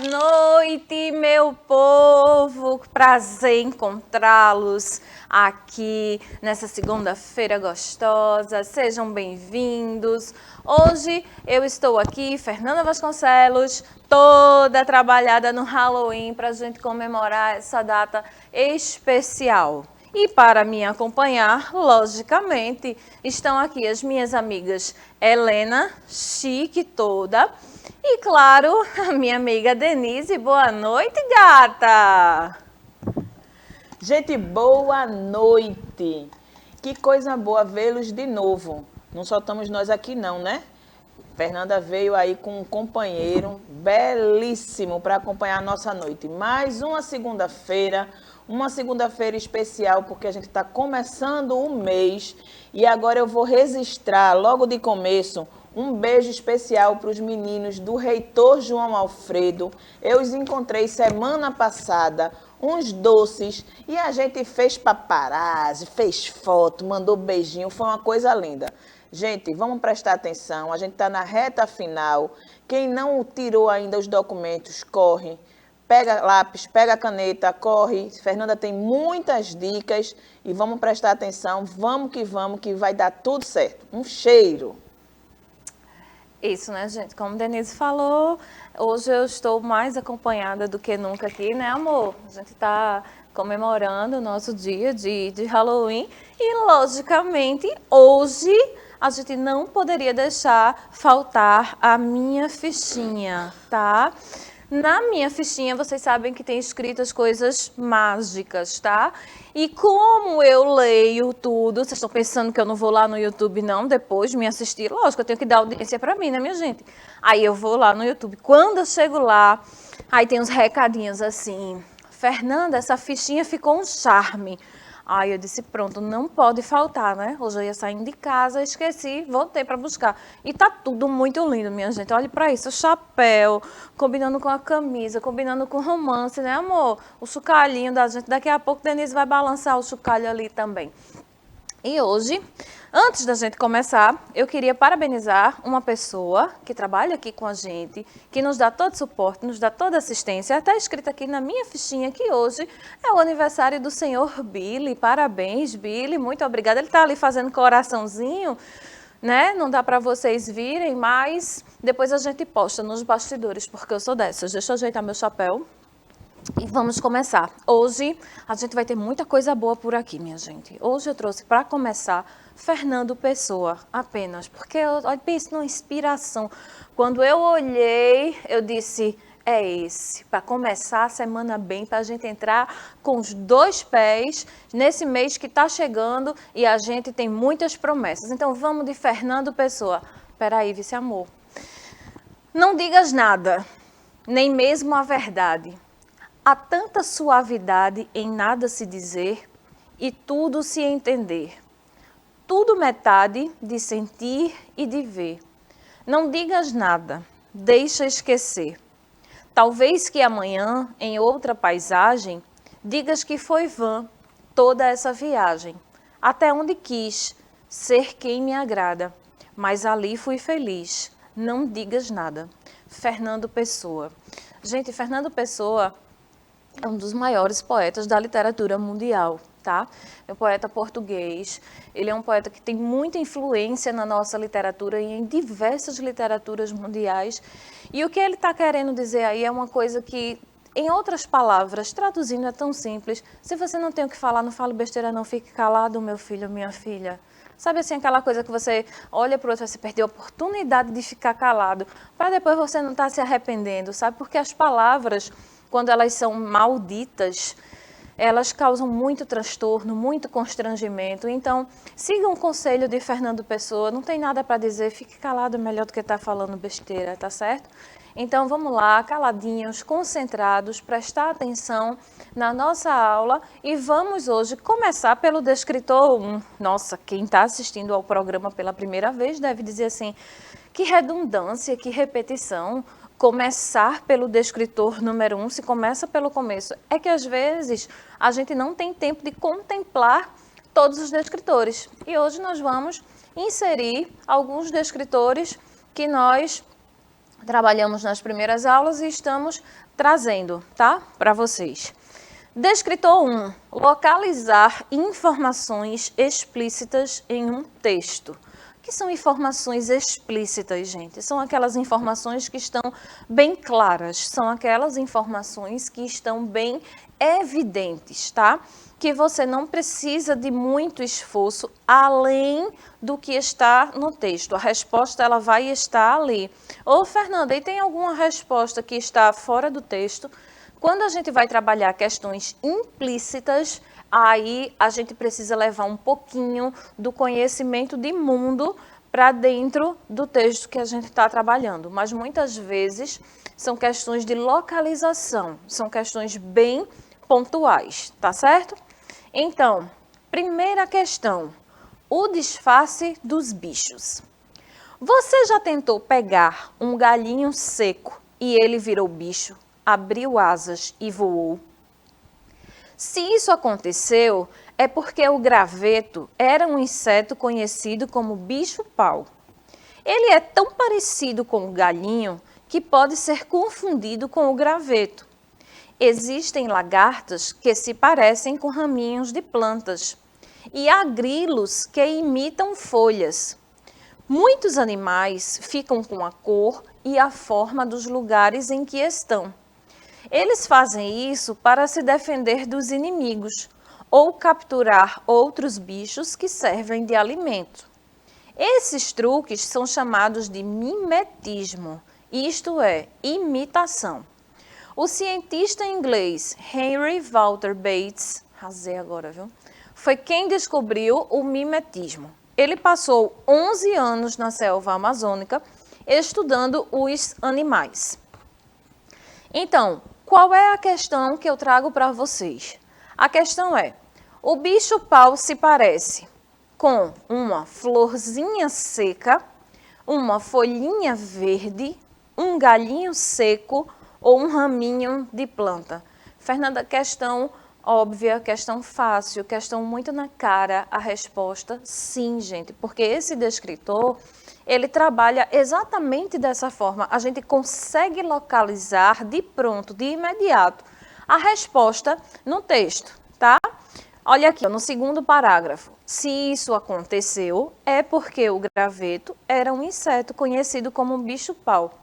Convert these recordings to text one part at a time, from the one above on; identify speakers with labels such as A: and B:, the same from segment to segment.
A: noite, meu povo! Prazer encontrá-los aqui nessa segunda-feira gostosa. Sejam bem-vindos. Hoje eu estou aqui, Fernanda Vasconcelos, toda trabalhada no Halloween para a gente comemorar essa data especial. E para me acompanhar, logicamente, estão aqui as minhas amigas Helena, chique toda, e claro, a minha amiga Denise. Boa noite, gata!
B: Gente, boa noite! Que coisa boa vê-los de novo. Não só estamos nós aqui não, né? Fernanda veio aí com um companheiro belíssimo para acompanhar a nossa noite. Mais uma segunda-feira especial, porque a gente está começando o mês. E agora eu vou registrar, logo de começo, um beijo especial para os meninos do Reitor João Alfredo. Eu os encontrei semana passada, uns doces, e a gente fez paparazzi, fez foto, mandou beijinho, foi uma coisa linda. Gente, vamos prestar atenção, a gente está na reta final. Quem não tirou ainda os documentos, corre. Pega lápis, pega caneta, corre. Fernanda tem muitas dicas e vamos prestar atenção. Vamos, que vai dar tudo certo. Um cheiro.
A: Isso, né, gente? Como Denise falou, hoje eu estou mais acompanhada do que nunca aqui, né, amor? A gente está comemorando o nosso dia de Halloween e, logicamente, hoje a gente não poderia deixar faltar a minha fichinha, tá? Na minha fichinha, vocês sabem que tem escrito as coisas mágicas, tá? E como eu leio tudo, vocês estão pensando que eu não vou lá no YouTube não, depois de me assistir? Lógico, eu tenho que dar audiência pra mim, né, minha gente? Aí eu vou lá no YouTube. Quando eu chego lá, aí tem uns recadinhos assim: Fernanda, essa fichinha ficou um charme. Aí eu disse, pronto, não pode faltar, né? Hoje eu ia saindo de casa, esqueci, voltei para buscar. E tá tudo muito lindo, minha gente. Olha para isso, o chapéu, combinando com a camisa, combinando com o romance, né, amor? O chocalhinho da gente. Daqui a pouco Denise vai balançar o chocalho ali também. E hoje, antes da gente começar, eu queria parabenizar uma pessoa que trabalha aqui com a gente, que nos dá todo suporte, nos dá toda assistência. Está escrito aqui na minha fichinha que hoje é o aniversário do senhor Billy. Parabéns, Billy, muito obrigada. Ele está ali fazendo coraçãozinho, né? Não dá para vocês virem, mas depois a gente posta nos bastidores, porque eu sou dessas. Deixa eu ajeitar meu chapéu. E vamos começar. Hoje a gente vai ter muita coisa boa por aqui, minha gente. Hoje eu trouxe para começar Fernando Pessoa, apenas, porque eu penso numa inspiração. Quando eu olhei, eu disse, é esse, para começar a semana bem, para a gente entrar com os dois pés nesse mês que está chegando e a gente tem muitas promessas. Então vamos de Fernando Pessoa. Peraí, vice-amor. Não digas nada, nem mesmo a verdade. Há tanta suavidade em nada se dizer e tudo se entender. Tudo metade de sentir e de ver. Não digas nada, deixa esquecer. Talvez que amanhã, em outra paisagem, digas que foi vã toda essa viagem. Até onde quis ser quem me agrada, mas ali fui feliz. Não digas nada. Fernando Pessoa. Gente, Fernando Pessoa é um dos maiores poetas da literatura mundial, tá? É um poeta português, ele é um poeta que tem muita influência na nossa literatura e em diversas literaturas mundiais. E o que ele está querendo dizer aí é uma coisa que, em outras palavras, traduzindo é tão simples: se você não tem o que falar, não fale besteira não, fique calado, meu filho, minha filha. Sabe assim, aquela coisa que você olha para o outro e você perdeu a oportunidade de ficar calado, para depois você não estar se arrependendo, sabe? Porque as palavras, quando elas são malditas, elas causam muito transtorno, muito constrangimento. Então, siga um conselho de Fernando Pessoa, não tem nada para dizer, fique calado, é melhor do que estar falando besteira, tá certo? Então, vamos lá, caladinhos, concentrados, prestar atenção na nossa aula e vamos hoje começar pelo descritor 1. Nossa, quem está assistindo ao programa pela primeira vez deve dizer assim, que redundância, que repetição. Começar pelo descritor número 1, se começa pelo começo. É que às vezes a gente não tem tempo de contemplar todos os descritores. E hoje nós vamos inserir alguns descritores que nós trabalhamos nas primeiras aulas e estamos trazendo, tá? Para vocês. Descritor 1. Localizar informações explícitas em um texto. O que são informações explícitas, gente? São aquelas informações que estão bem claras, são aquelas informações que estão bem evidentes, tá? Que você não precisa de muito esforço além do que está no texto. A resposta ela vai estar ali. Ô, Fernanda, e tem alguma resposta que está fora do texto? Quando a gente vai trabalhar questões implícitas, aí a gente precisa levar um pouquinho do conhecimento de mundo para dentro do texto que a gente está trabalhando. Mas muitas vezes são questões de localização, são questões bem pontuais, tá certo? Então, primeira questão, o disfarce dos bichos. Você já tentou pegar um galinho seco e ele virou bicho, abriu asas e voou? Se isso aconteceu, é porque o graveto era um inseto conhecido como bicho-pau. Ele é tão parecido com o galinho que pode ser confundido com o graveto. Existem lagartas que se parecem com raminhos de plantas e há grilos que imitam folhas. Muitos animais ficam com a cor e a forma dos lugares em que estão. Eles fazem isso para se defender dos inimigos ou capturar outros bichos que servem de alimento. Esses truques são chamados de mimetismo, isto é, imitação. O cientista inglês Henry Walter Bates, arrasei agora, viu? Foi quem descobriu o mimetismo. Ele passou 11 anos na selva amazônica estudando os animais. Então, qual é a questão que eu trago para vocês? A questão é, o bicho-pau se parece com uma florzinha seca, uma folhinha verde, um galinho seco ou um raminho de planta? Fernanda, questão óbvia, questão fácil, questão muito na cara. A resposta, sim, gente, porque esse descritor, ele trabalha exatamente dessa forma. A gente consegue localizar de pronto, de imediato, a resposta no texto, tá? Olha aqui, no segundo parágrafo. Se isso aconteceu, é porque o graveto era um inseto conhecido como bicho-pau.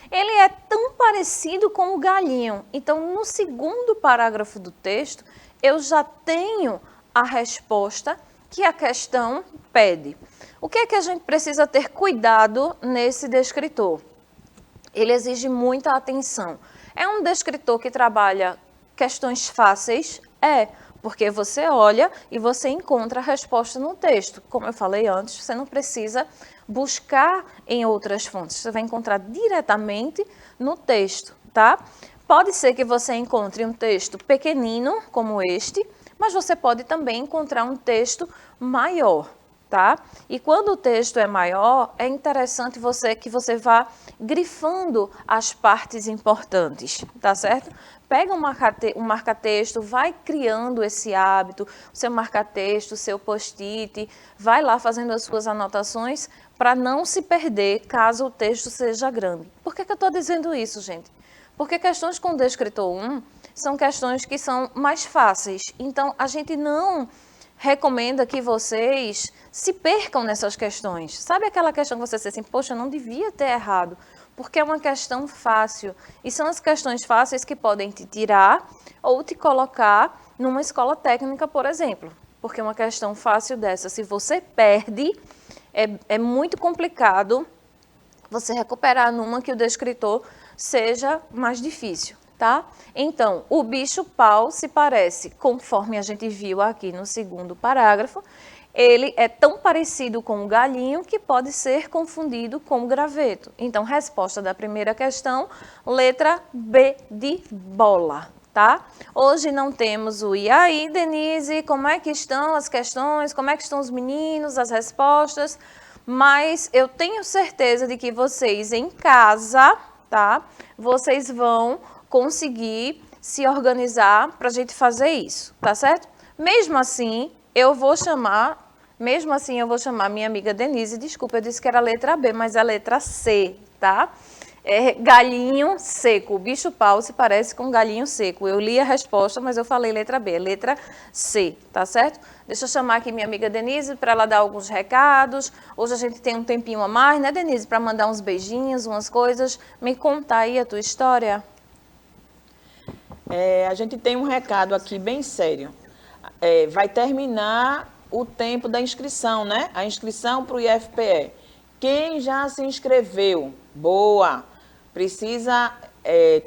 A: Ele é tão parecido com o galinho. Então, no segundo parágrafo do texto, eu já tenho a resposta que a questão pede. O que é que a gente precisa ter cuidado nesse descritor? Ele exige muita atenção. É um descritor que trabalha questões fáceis? É, porque você olha e você encontra a resposta no texto. Como eu falei antes, você não precisa buscar em outras fontes, você vai encontrar diretamente no texto, tá? Pode ser que você encontre um texto pequenino, como este, mas você pode também encontrar um texto maior, tá? E quando o texto é maior, é interessante que você vá grifando as partes importantes, tá certo? Pega um marca-texto, vai criando esse hábito, o seu marca-texto, o seu post-it, vai lá fazendo as suas anotações para não se perder caso o texto seja grande. Por que eu estou dizendo isso, gente? Porque questões com descritor 1 são questões que são mais fáceis. Então, a gente não recomenda que vocês se percam nessas questões. Sabe aquela questão que você diz assim, poxa, eu não devia ter errado, porque é uma questão fácil. E são as questões fáceis que podem te tirar ou te colocar numa escola técnica, por exemplo. Porque uma questão fácil dessa, se você perde, é muito complicado você recuperar numa que o descritor seja mais difícil, tá? Então, o bicho-pau se parece, conforme a gente viu aqui no segundo parágrafo, ele é tão parecido com o galinho que pode ser confundido com o graveto. Então, resposta da primeira questão, letra B de bola, tá? Hoje não temos o e aí, Denise, como é que estão as questões, como é que estão os meninos, as respostas, mas eu tenho certeza de que vocês em casa, tá? Vocês vão conseguir se organizar para a gente fazer isso, tá certo? Mesmo assim, eu vou chamar minha amiga Denise, desculpa, eu disse que era a letra B, mas é a letra C, tá? É galinho seco. O bicho-pau se parece com galinho seco. Eu li a resposta, mas eu falei letra B, é letra C, tá certo? Deixa eu chamar aqui minha amiga Denise para ela dar alguns recados. Hoje a gente tem um tempinho a mais, né, Denise? Para mandar uns beijinhos, umas coisas. Me conta aí a tua história.
B: A gente tem um recado aqui bem sério. Vai terminar o tempo da inscrição, né? A inscrição para o IFPE. Quem já se inscreveu, boa, precisa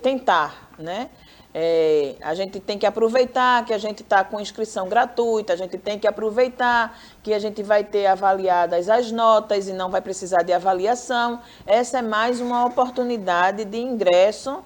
B: tentar, né? A gente tem que aproveitar que a gente está com inscrição gratuita, a gente tem que aproveitar que a gente vai ter avaliadas as notas e não vai precisar de avaliação. Essa é mais uma oportunidade de ingresso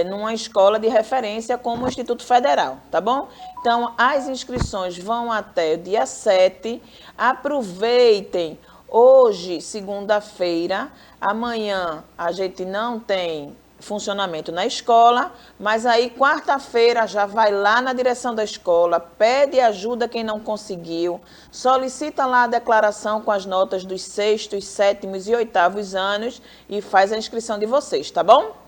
B: numa escola de referência como o Instituto Federal, tá bom? Então, as inscrições vão até o dia 7. Aproveitem. Hoje, segunda-feira, amanhã a gente não tem funcionamento na escola, mas aí quarta-feira já vai lá na direção da escola, pede ajuda quem não conseguiu, solicita lá a declaração com as notas dos 6º, 7º e 8º anos e faz a inscrição de vocês, tá bom?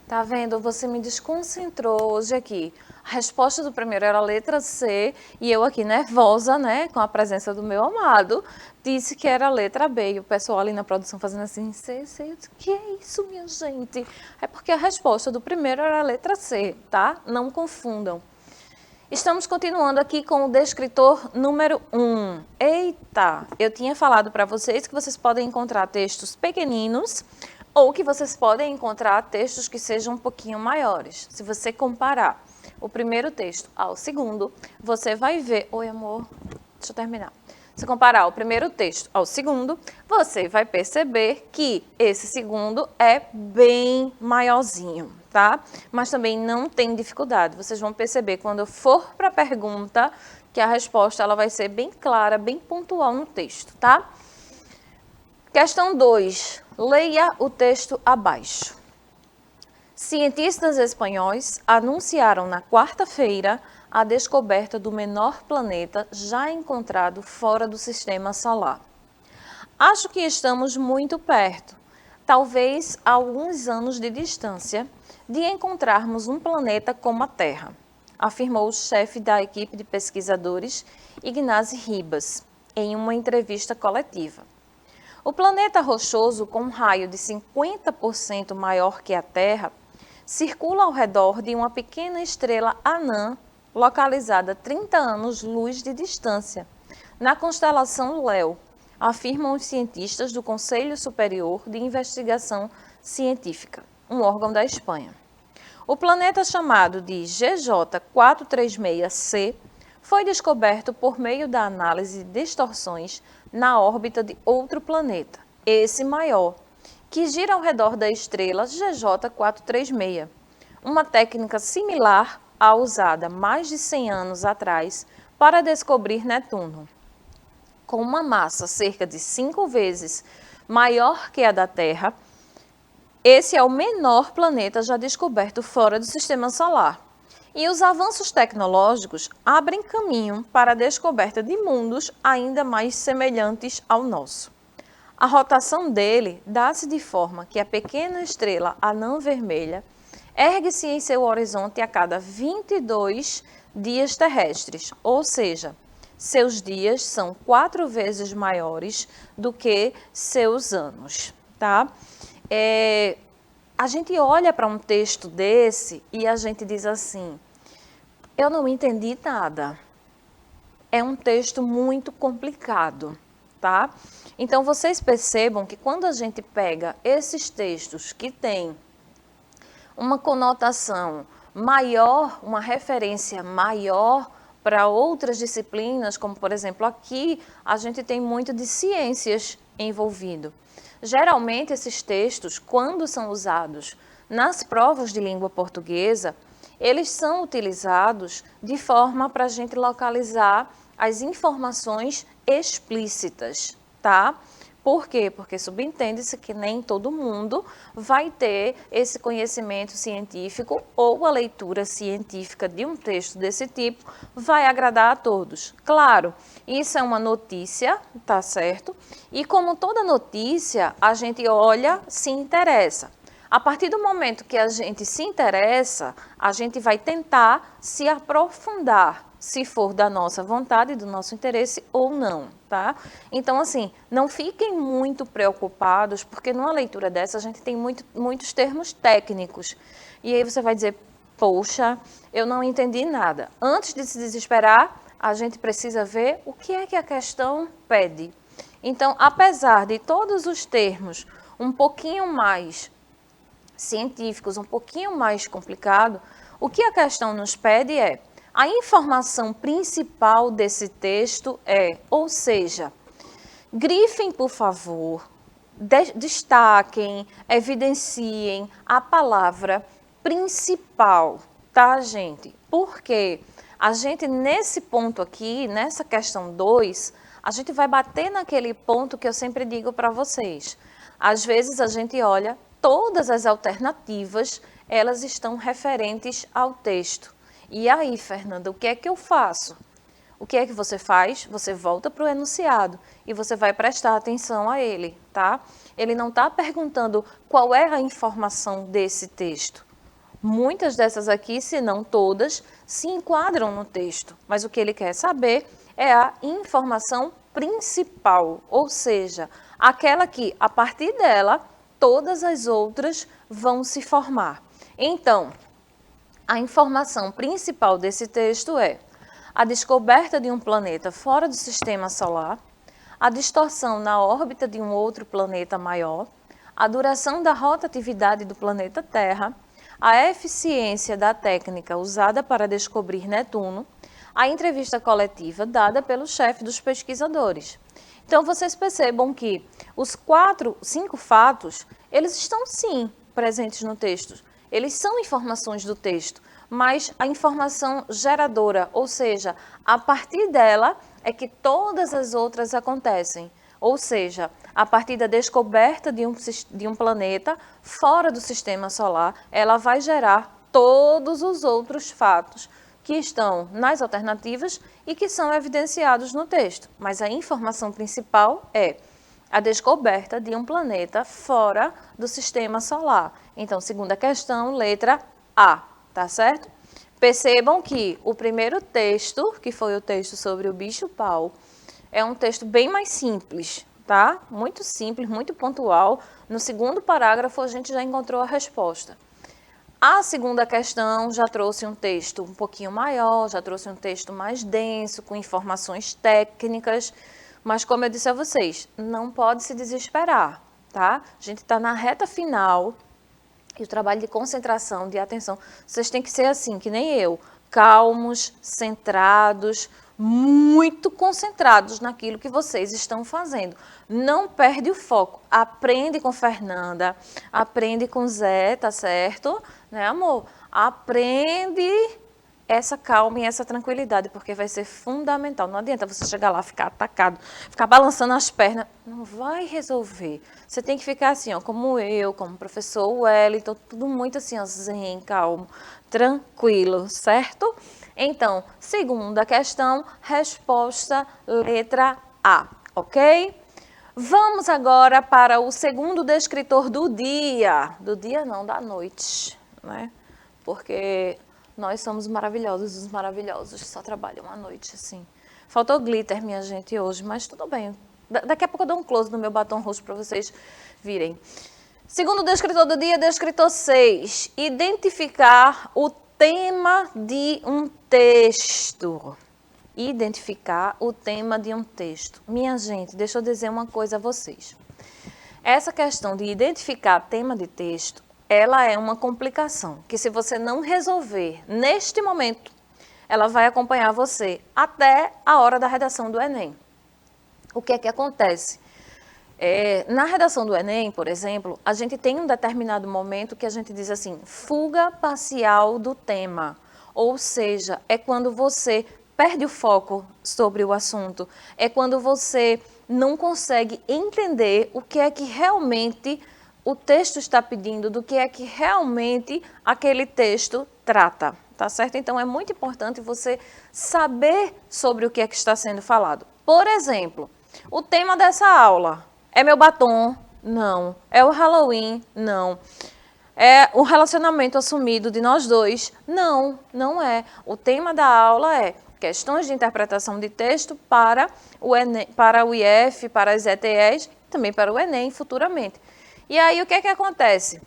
A: Tá vendo? Você me desconcentrou hoje aqui. A resposta do primeiro era a letra C e eu aqui nervosa, né, com a presença do meu amado, disse que era a letra B. E o pessoal ali na produção fazendo assim, C. Eu disse, que é isso, minha gente? É porque a resposta do primeiro era a letra C, tá? Não confundam. Estamos continuando aqui com o descritor número 1. Eita, eu tinha falado para vocês que vocês podem encontrar textos pequeninos ou que vocês podem encontrar textos que sejam um pouquinho maiores. Se você comparar o primeiro texto ao segundo, você vai ver... Oi, amor. Deixa eu terminar. Se comparar o primeiro texto ao segundo, você vai perceber que esse segundo é bem maiorzinho, tá? Mas também não tem dificuldade. Vocês vão perceber quando eu for para a pergunta que a resposta ela vai ser bem clara, bem pontual no texto, tá? Questão 2. Leia o texto abaixo. Cientistas espanhóis anunciaram na quarta-feira a descoberta do menor planeta já encontrado fora do sistema solar. Acho que estamos muito perto, talvez a alguns anos de distância, de encontrarmos um planeta como a Terra, afirmou o chefe da equipe de pesquisadores, Ignacy Ribas, em uma entrevista coletiva. O planeta rochoso, com um raio de 50% maior que a Terra, circula ao redor de uma pequena estrela anã localizada a 30 anos-luz de distância, na constelação Leo, afirmam os cientistas do Conselho Superior de Investigação Científica, um órgão da Espanha. O planeta chamado de GJ 436c foi descoberto por meio da análise de distorções na órbita de outro planeta, esse maior, que gira ao redor da estrela GJ 436, uma técnica similar à usada mais de 100 anos atrás para descobrir Netuno. Com uma massa cerca de 5 vezes maior que a da Terra, esse é o menor planeta já descoberto fora do Sistema Solar. E os avanços tecnológicos abrem caminho para a descoberta de mundos ainda mais semelhantes ao nosso. A rotação dele dá-se de forma que a pequena estrela anã vermelha ergue-se em seu horizonte a cada 22 dias terrestres, ou seja, seus dias são 4 vezes maiores do que seus anos, tá? A gente olha para um texto desse e a gente diz assim, eu não entendi nada. É um texto muito complicado, tá? Então, vocês percebam que quando a gente pega esses textos que têm uma conotação maior, uma referência maior para outras disciplinas, como, por exemplo, aqui a gente tem muito de ciências envolvido. Geralmente, esses textos, quando são usados nas provas de língua portuguesa, eles são utilizados de forma para a gente localizar as informações explícitas, tá? Por quê? Porque subentende-se que nem todo mundo vai ter esse conhecimento científico ou a leitura científica de um texto desse tipo vai agradar a todos. Claro, isso é uma notícia, tá certo? E como toda notícia, a gente olha, se interessa. A partir do momento que a gente se interessa, a gente vai tentar se aprofundar, se for da nossa vontade, do nosso interesse ou não, tá? Então, assim, não fiquem muito preocupados, porque numa leitura dessa a gente tem muitos termos técnicos. E aí você vai dizer, poxa, eu não entendi nada. Antes de se desesperar, a gente precisa ver o que é que a questão pede. Então, apesar de todos os termos um pouquinho mais científicos, um pouquinho mais complicado, o que a questão nos pede é a informação principal desse texto ou seja, grifem, por favor, destaquem, evidenciem a palavra principal, tá, gente? Porque a gente, nesse ponto aqui, nessa questão 2, a gente vai bater naquele ponto que eu sempre digo para vocês. Às vezes a gente olha, todas as alternativas, elas estão referentes ao texto. E aí, Fernanda, o que é que eu faço? O que é que você faz? Você volta para o enunciado e você vai prestar atenção a ele, tá? Ele não está perguntando qual é a informação desse texto. Muitas dessas aqui, se não todas, se enquadram no texto, mas o que ele quer saber é a informação principal, ou seja, aquela que, a partir dela, todas as outras vão se formar. Então, a informação principal desse texto é a descoberta de um planeta fora do sistema solar, a distorção na órbita de um outro planeta maior, a duração da rotatividade do planeta Terra, a eficiência da técnica usada para descobrir Netuno, a entrevista coletiva dada pelo chefe dos pesquisadores. Então, vocês percebam que os 5 fatos, eles estão sim presentes no texto. Eles são informações do texto, mas a informação geradora, ou seja, a partir dela é que todas as outras acontecem. Ou seja, a partir da descoberta de um planeta fora do sistema solar, ela vai gerar todos os outros fatos que estão nas alternativas e que são evidenciados no texto. Mas a informação principal é a descoberta de um planeta fora do sistema solar. Então, segunda questão, letra A, tá certo? Percebam que o primeiro texto, que foi o texto sobre o bicho-pau, é um texto bem mais simples, tá? Muito simples, muito pontual. No segundo parágrafo, a gente já encontrou a resposta. A segunda questão já trouxe um texto um pouquinho maior, já trouxe um texto mais denso, com informações técnicas, mas como eu disse a vocês, não pode se desesperar, tá? A gente está na reta final e o trabalho de concentração, de atenção, vocês têm que ser assim, que nem eu, calmos, centrados, muito concentrados naquilo que vocês estão fazendo. Não perde o foco. Aprende com Fernanda, aprende com Zé, tá certo? Né, amor? Aprende essa calma e essa tranquilidade, porque vai ser fundamental. Não adianta você chegar lá, ficar atacado, ficar balançando as pernas. Não vai resolver. Você tem que ficar assim, ó, como eu, como o professor Wellington, tudo muito assim, ó, zen, calmo, tranquilo, certo? Então, segunda questão, resposta letra A, ok? Vamos agora para o segundo descritor do dia. Do dia não, da noite, né? Porque nós somos maravilhosos, os maravilhosos só trabalham à noite, assim. Faltou glitter, minha gente, hoje, mas tudo bem. Daqui a pouco eu dou um close no meu batom roxo para vocês virem. Segundo descritor do dia, descritor 6. Identificar o tema de um texto. Identificar o tema de um texto. Minha gente, deixa eu dizer uma coisa a vocês. Essa questão de identificar tema de texto, ela é uma complicação, que se você não resolver neste momento, ela vai acompanhar você até a hora da redação do Enem. O que é que acontece? Na redação do Enem, por exemplo, a gente tem um determinado momento que a gente diz assim, fuga parcial do tema. Ou seja, é quando você perde o foco sobre o assunto, é quando você não consegue entender o que é que realmente o texto está pedindo, do que é que realmente aquele texto trata, tá certo? Então, é muito importante você saber sobre o que é que está sendo falado. Por exemplo, o tema dessa aula é meu batom? Não. É o Halloween? Não. É o relacionamento assumido de nós dois? Não, não é. O tema da aula é questões de interpretação de texto para o Enem, para o IF, para as ETEs, também para o Enem futuramente. E aí o que é que acontece?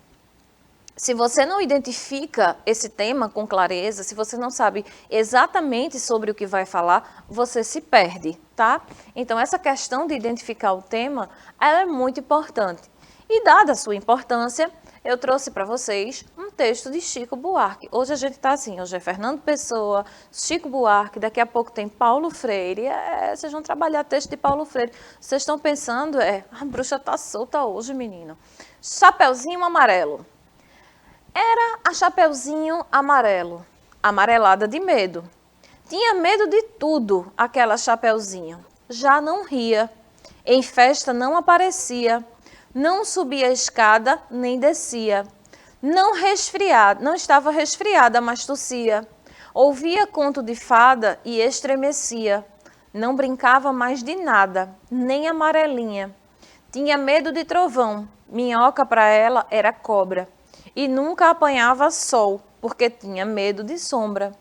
A: Se você não identifica esse tema com clareza, se você não sabe exatamente sobre o que vai falar, você se perde, tá? Então, essa questão de identificar o tema, ela é muito importante. E dada a sua importância, eu trouxe para vocês um texto de Chico Buarque. Hoje a gente está assim, hoje é Fernando Pessoa, Chico Buarque, daqui a pouco tem Paulo Freire. Vocês vão trabalhar texto de Paulo Freire. Vocês estão pensando, a bruxa está solta hoje, menino. Chapeuzinho Amarelo. Era a Chapeuzinho Amarelo, amarelada de medo. Tinha medo de tudo, aquela Chapeuzinho. Já não ria, em festa não aparecia, não subia a escada nem descia. Não estava resfriada, mas tossia. Ouvia conto de fada e estremecia. Não brincava mais de nada, nem amarelinha. Tinha medo de trovão, minhoca para ela era cobra. E nunca apanhava sol, porque tinha medo de sombra.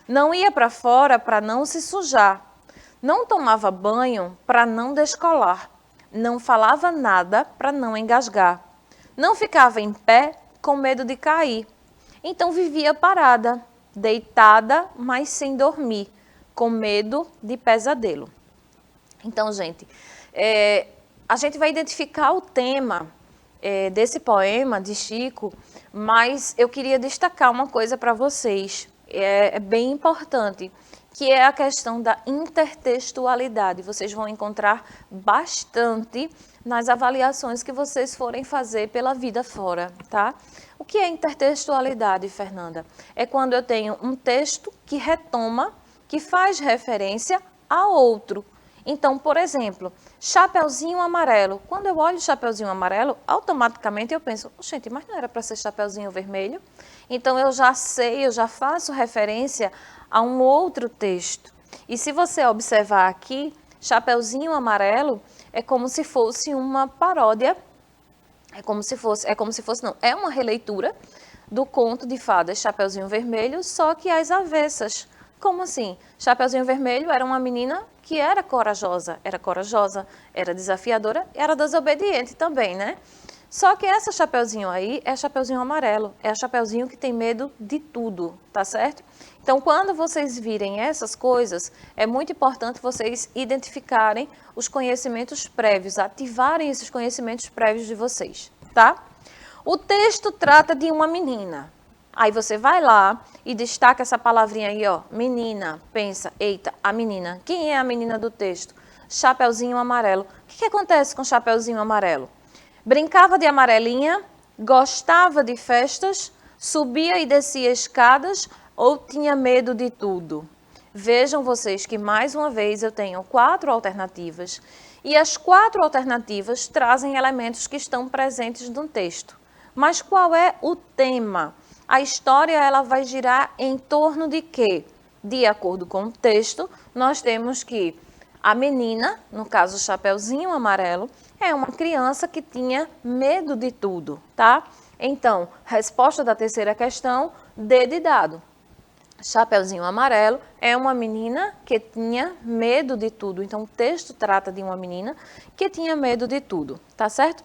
A: Não ia para fora para não se sujar. Não tomava banho para não descolar. Não falava nada para não engasgar. Não ficava em pé com medo de cair. Então vivia parada, deitada, mas sem dormir, com medo de pesadelo. Então, gente, a gente vai identificar o tema desse poema de Chico, mas eu queria destacar uma coisa para vocês, é bem importante, que é a questão da intertextualidade. Vocês vão encontrar bastante nas avaliações que vocês forem fazer pela vida fora, tá? O que é intertextualidade, Fernanda? É quando eu tenho um texto que retoma, que faz referência a outro. Então, por exemplo, Chapeuzinho Amarelo. Quando eu olho Chapeuzinho Amarelo, automaticamente eu penso, gente, mas não era para ser Chapeuzinho Vermelho? Então, eu já sei, eu já faço referência a um outro texto. E se você observar aqui, Chapeuzinho Amarelo é como se fosse uma paródia, é uma releitura do conto de fadas Chapeuzinho Vermelho, só que às avessas. Como assim? Chapeuzinho Vermelho era uma menina que era corajosa, era desafiadora, era desobediente também, né? Só que essa Chapeuzinho aí é Chapeuzinho Amarelo, é a Chapeuzinho que tem medo de tudo, tá certo? Então, quando vocês virem essas coisas, é muito importante vocês identificarem os conhecimentos prévios, ativarem esses conhecimentos prévios de vocês, tá? O texto trata de uma menina. Aí você vai lá e destaca essa palavrinha aí, ó, menina. Pensa, eita, a menina. Quem é a menina do texto? Chapeuzinho Amarelo. O que acontece com Chapeuzinho Amarelo? Brincava de amarelinha, gostava de festas, subia e descia escadas ou tinha medo de tudo? Vejam vocês que mais uma vez eu tenho 4 alternativas e as 4 alternativas trazem elementos que estão presentes no texto. Mas qual é o tema? A história ela vai girar em torno de quê? De acordo com o texto, nós temos que a menina, no caso Chapeuzinho Amarelo, é uma criança que tinha medo de tudo, tá? Então, resposta da terceira questão, D de dado. Chapeuzinho Amarelo é uma menina que tinha medo de tudo. Então, o texto trata de uma menina que tinha medo de tudo, tá certo?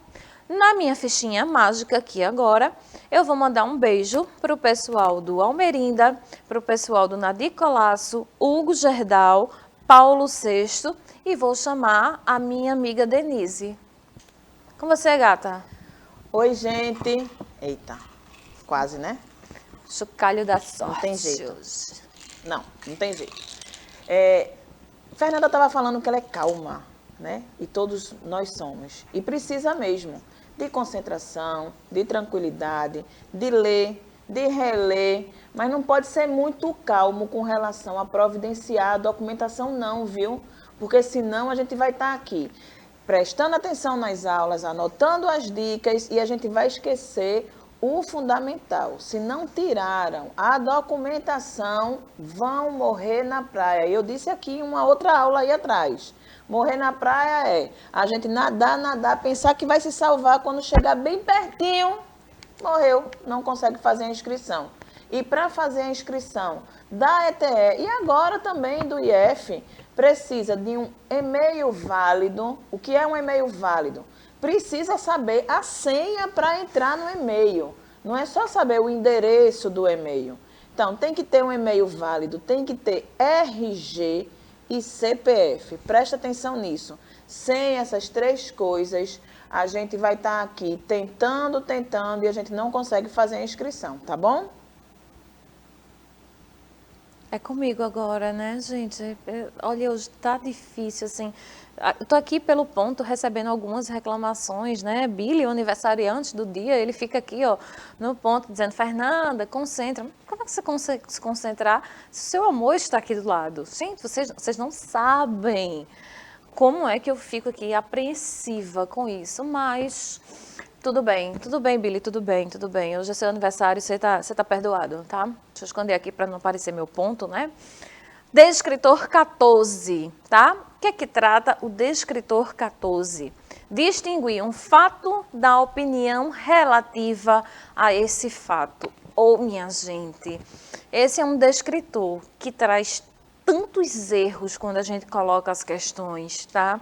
A: Na minha fichinha mágica aqui agora, eu vou mandar um beijo para o pessoal do Almerinda, para o pessoal do Nadir Colasso, Hugo Gerdau, Paulo Sexto e vou chamar a minha amiga Denise. Com você, gata?
B: Oi, gente. Eita, quase, né?
A: Chocalho da sorte.
B: Não tem jeito. Não tem jeito. Fernanda estava falando que ela é calma, né? E todos nós somos. E precisa mesmo de concentração, de tranquilidade, de ler, de reler, mas não pode ser muito calmo com relação a providenciar a documentação não, viu? Porque senão a gente vai estar aqui prestando atenção nas aulas, anotando as dicas e a gente vai esquecer o fundamental. Se não tiraram a documentação, vão morrer na praia. Eu disse aqui em uma outra aula aí atrás. Morrer na praia é a gente nadar, pensar que vai se salvar quando chegar bem pertinho, morreu, não consegue fazer a inscrição. E para fazer a inscrição da ETE e agora também do IF, precisa de um e-mail válido. O que é um e-mail válido? Precisa saber a senha para entrar no e-mail. Não é só saber o endereço do e-mail. Então, tem que ter um e-mail válido, tem que ter RG e CPF. Presta atenção nisso. Sem essas 3 coisas, a gente vai estar aqui tentando e a gente não consegue fazer a inscrição, tá bom?
A: É comigo agora, né, gente? Olha, hoje tá difícil, assim. Eu tô aqui pelo ponto, recebendo algumas reclamações, né? Billy, o aniversariante do dia, ele fica aqui, ó, no ponto, dizendo, Fernanda, concentra. Como é que você consegue se concentrar se o seu amor está aqui do lado? Gente, vocês não sabem como é que eu fico aqui apreensiva com isso, mas tudo bem, Billy, tudo bem. Hoje é seu aniversário, você tá perdoado, tá? Deixa eu esconder aqui para não aparecer meu ponto, né? Descritor 14, tá? O que é que trata o descritor 14? Distinguir um fato da opinião relativa a esse fato. Minha gente, esse é um descritor que traz tantos erros quando a gente coloca as questões, tá?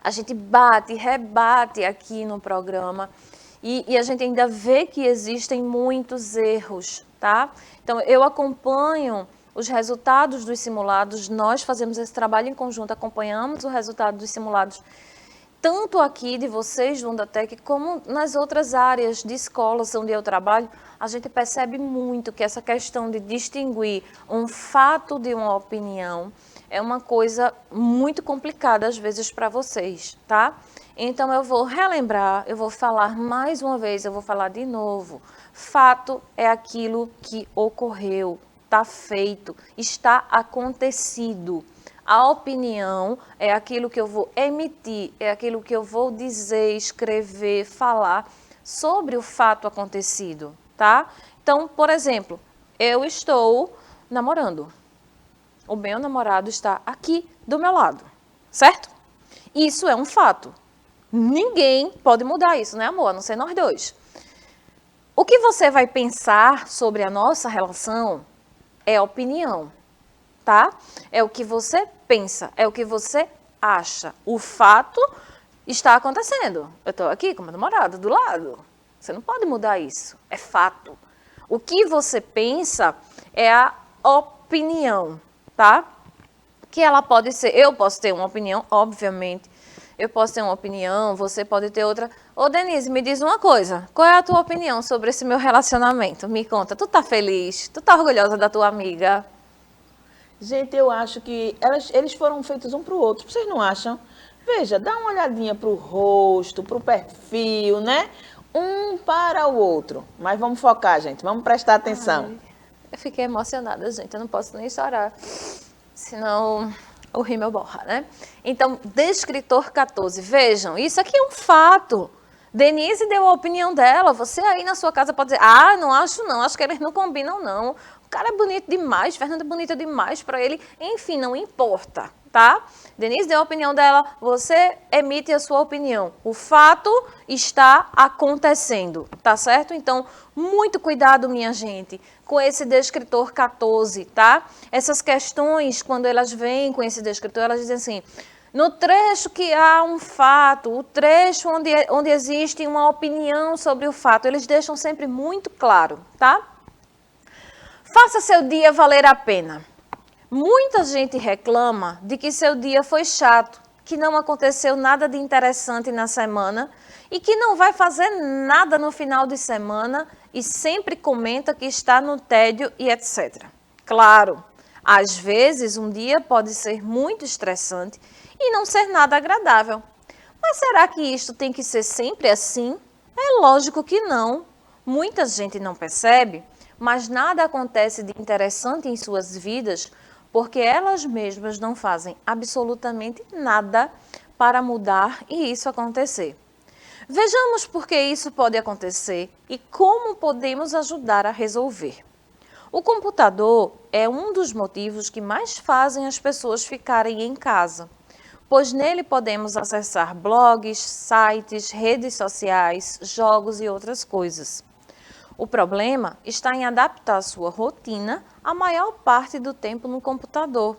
A: A gente bate, rebate aqui no programa e a gente ainda vê que existem muitos erros, tá? Então, eu acompanho os resultados dos simulados, nós fazemos esse trabalho em conjunto, acompanhamos o resultado dos simulados, tanto aqui de vocês do Undatec, como nas outras áreas de escolas onde eu trabalho, a gente percebe muito que essa questão de distinguir um fato de uma opinião é uma coisa muito complicada às vezes para vocês, tá? Então eu vou relembrar, eu vou falar mais uma vez, eu vou falar de novo. Fato é aquilo que ocorreu, está feito, está acontecido. A opinião é aquilo que eu vou emitir, é aquilo que eu vou dizer, escrever, falar sobre o fato acontecido, tá? Então, por exemplo, eu estou namorando. O meu namorado está aqui do meu lado, certo? Isso é um fato. Ninguém pode mudar isso, né, amor? A não ser nós dois. O que você vai pensar sobre a nossa relação é opinião, tá? É o que você pensa, é o que você acha. O fato está acontecendo. Eu estou aqui com meu namorado do lado. Você não pode mudar isso. É fato. O que você pensa é a opinião, tá? Que ela pode ser, eu posso ter uma opinião, obviamente, eu posso ter uma opinião, você pode ter outra. Ô, Denise, me diz uma coisa, qual é a tua opinião sobre esse meu relacionamento? Me conta, tu tá feliz? Tu tá orgulhosa da tua amiga?
B: Gente, eu acho que eles foram feitos um para o outro, vocês não acham? Veja, dá uma olhadinha para o rosto, para o perfil, né? Um para o outro. Mas vamos focar, gente, vamos prestar atenção.
A: Ai, eu fiquei emocionada, gente, eu não posso nem chorar, senão o rímel borra, né? Então, descritor 14, vejam, isso aqui é um fato. Denise deu a opinião dela, você aí na sua casa pode dizer, não acho não, acho que eles não combinam não. O cara é bonito demais, Fernanda é bonita demais para ele, enfim, não importa, tá? Denise deu a opinião dela, você emite a sua opinião. O fato está acontecendo, tá certo? Então, muito cuidado, minha gente, com esse descritor 14, tá? Essas questões, quando elas vêm com esse descritor, elas dizem assim, no trecho que há um fato, o trecho onde existe uma opinião sobre o fato, eles deixam sempre muito claro, tá? Faça seu dia valer a pena. Muita gente reclama de que seu dia foi chato, que não aconteceu nada de interessante na semana e que não vai fazer nada no final de semana e sempre comenta que está no tédio e etc. Claro, às vezes um dia pode ser muito estressante e não ser nada agradável. Mas será que isto tem que ser sempre assim? É lógico que não. Muita gente não percebe, mas nada acontece de interessante em suas vidas porque elas mesmas não fazem absolutamente nada para mudar e isso acontecer. Vejamos por que isso pode acontecer e como podemos ajudar a resolver. O computador é um dos motivos que mais fazem as pessoas ficarem em casa, pois nele podemos acessar blogs, sites, redes sociais, jogos e outras coisas. O problema está em adaptar a sua rotina a maior parte do tempo no computador.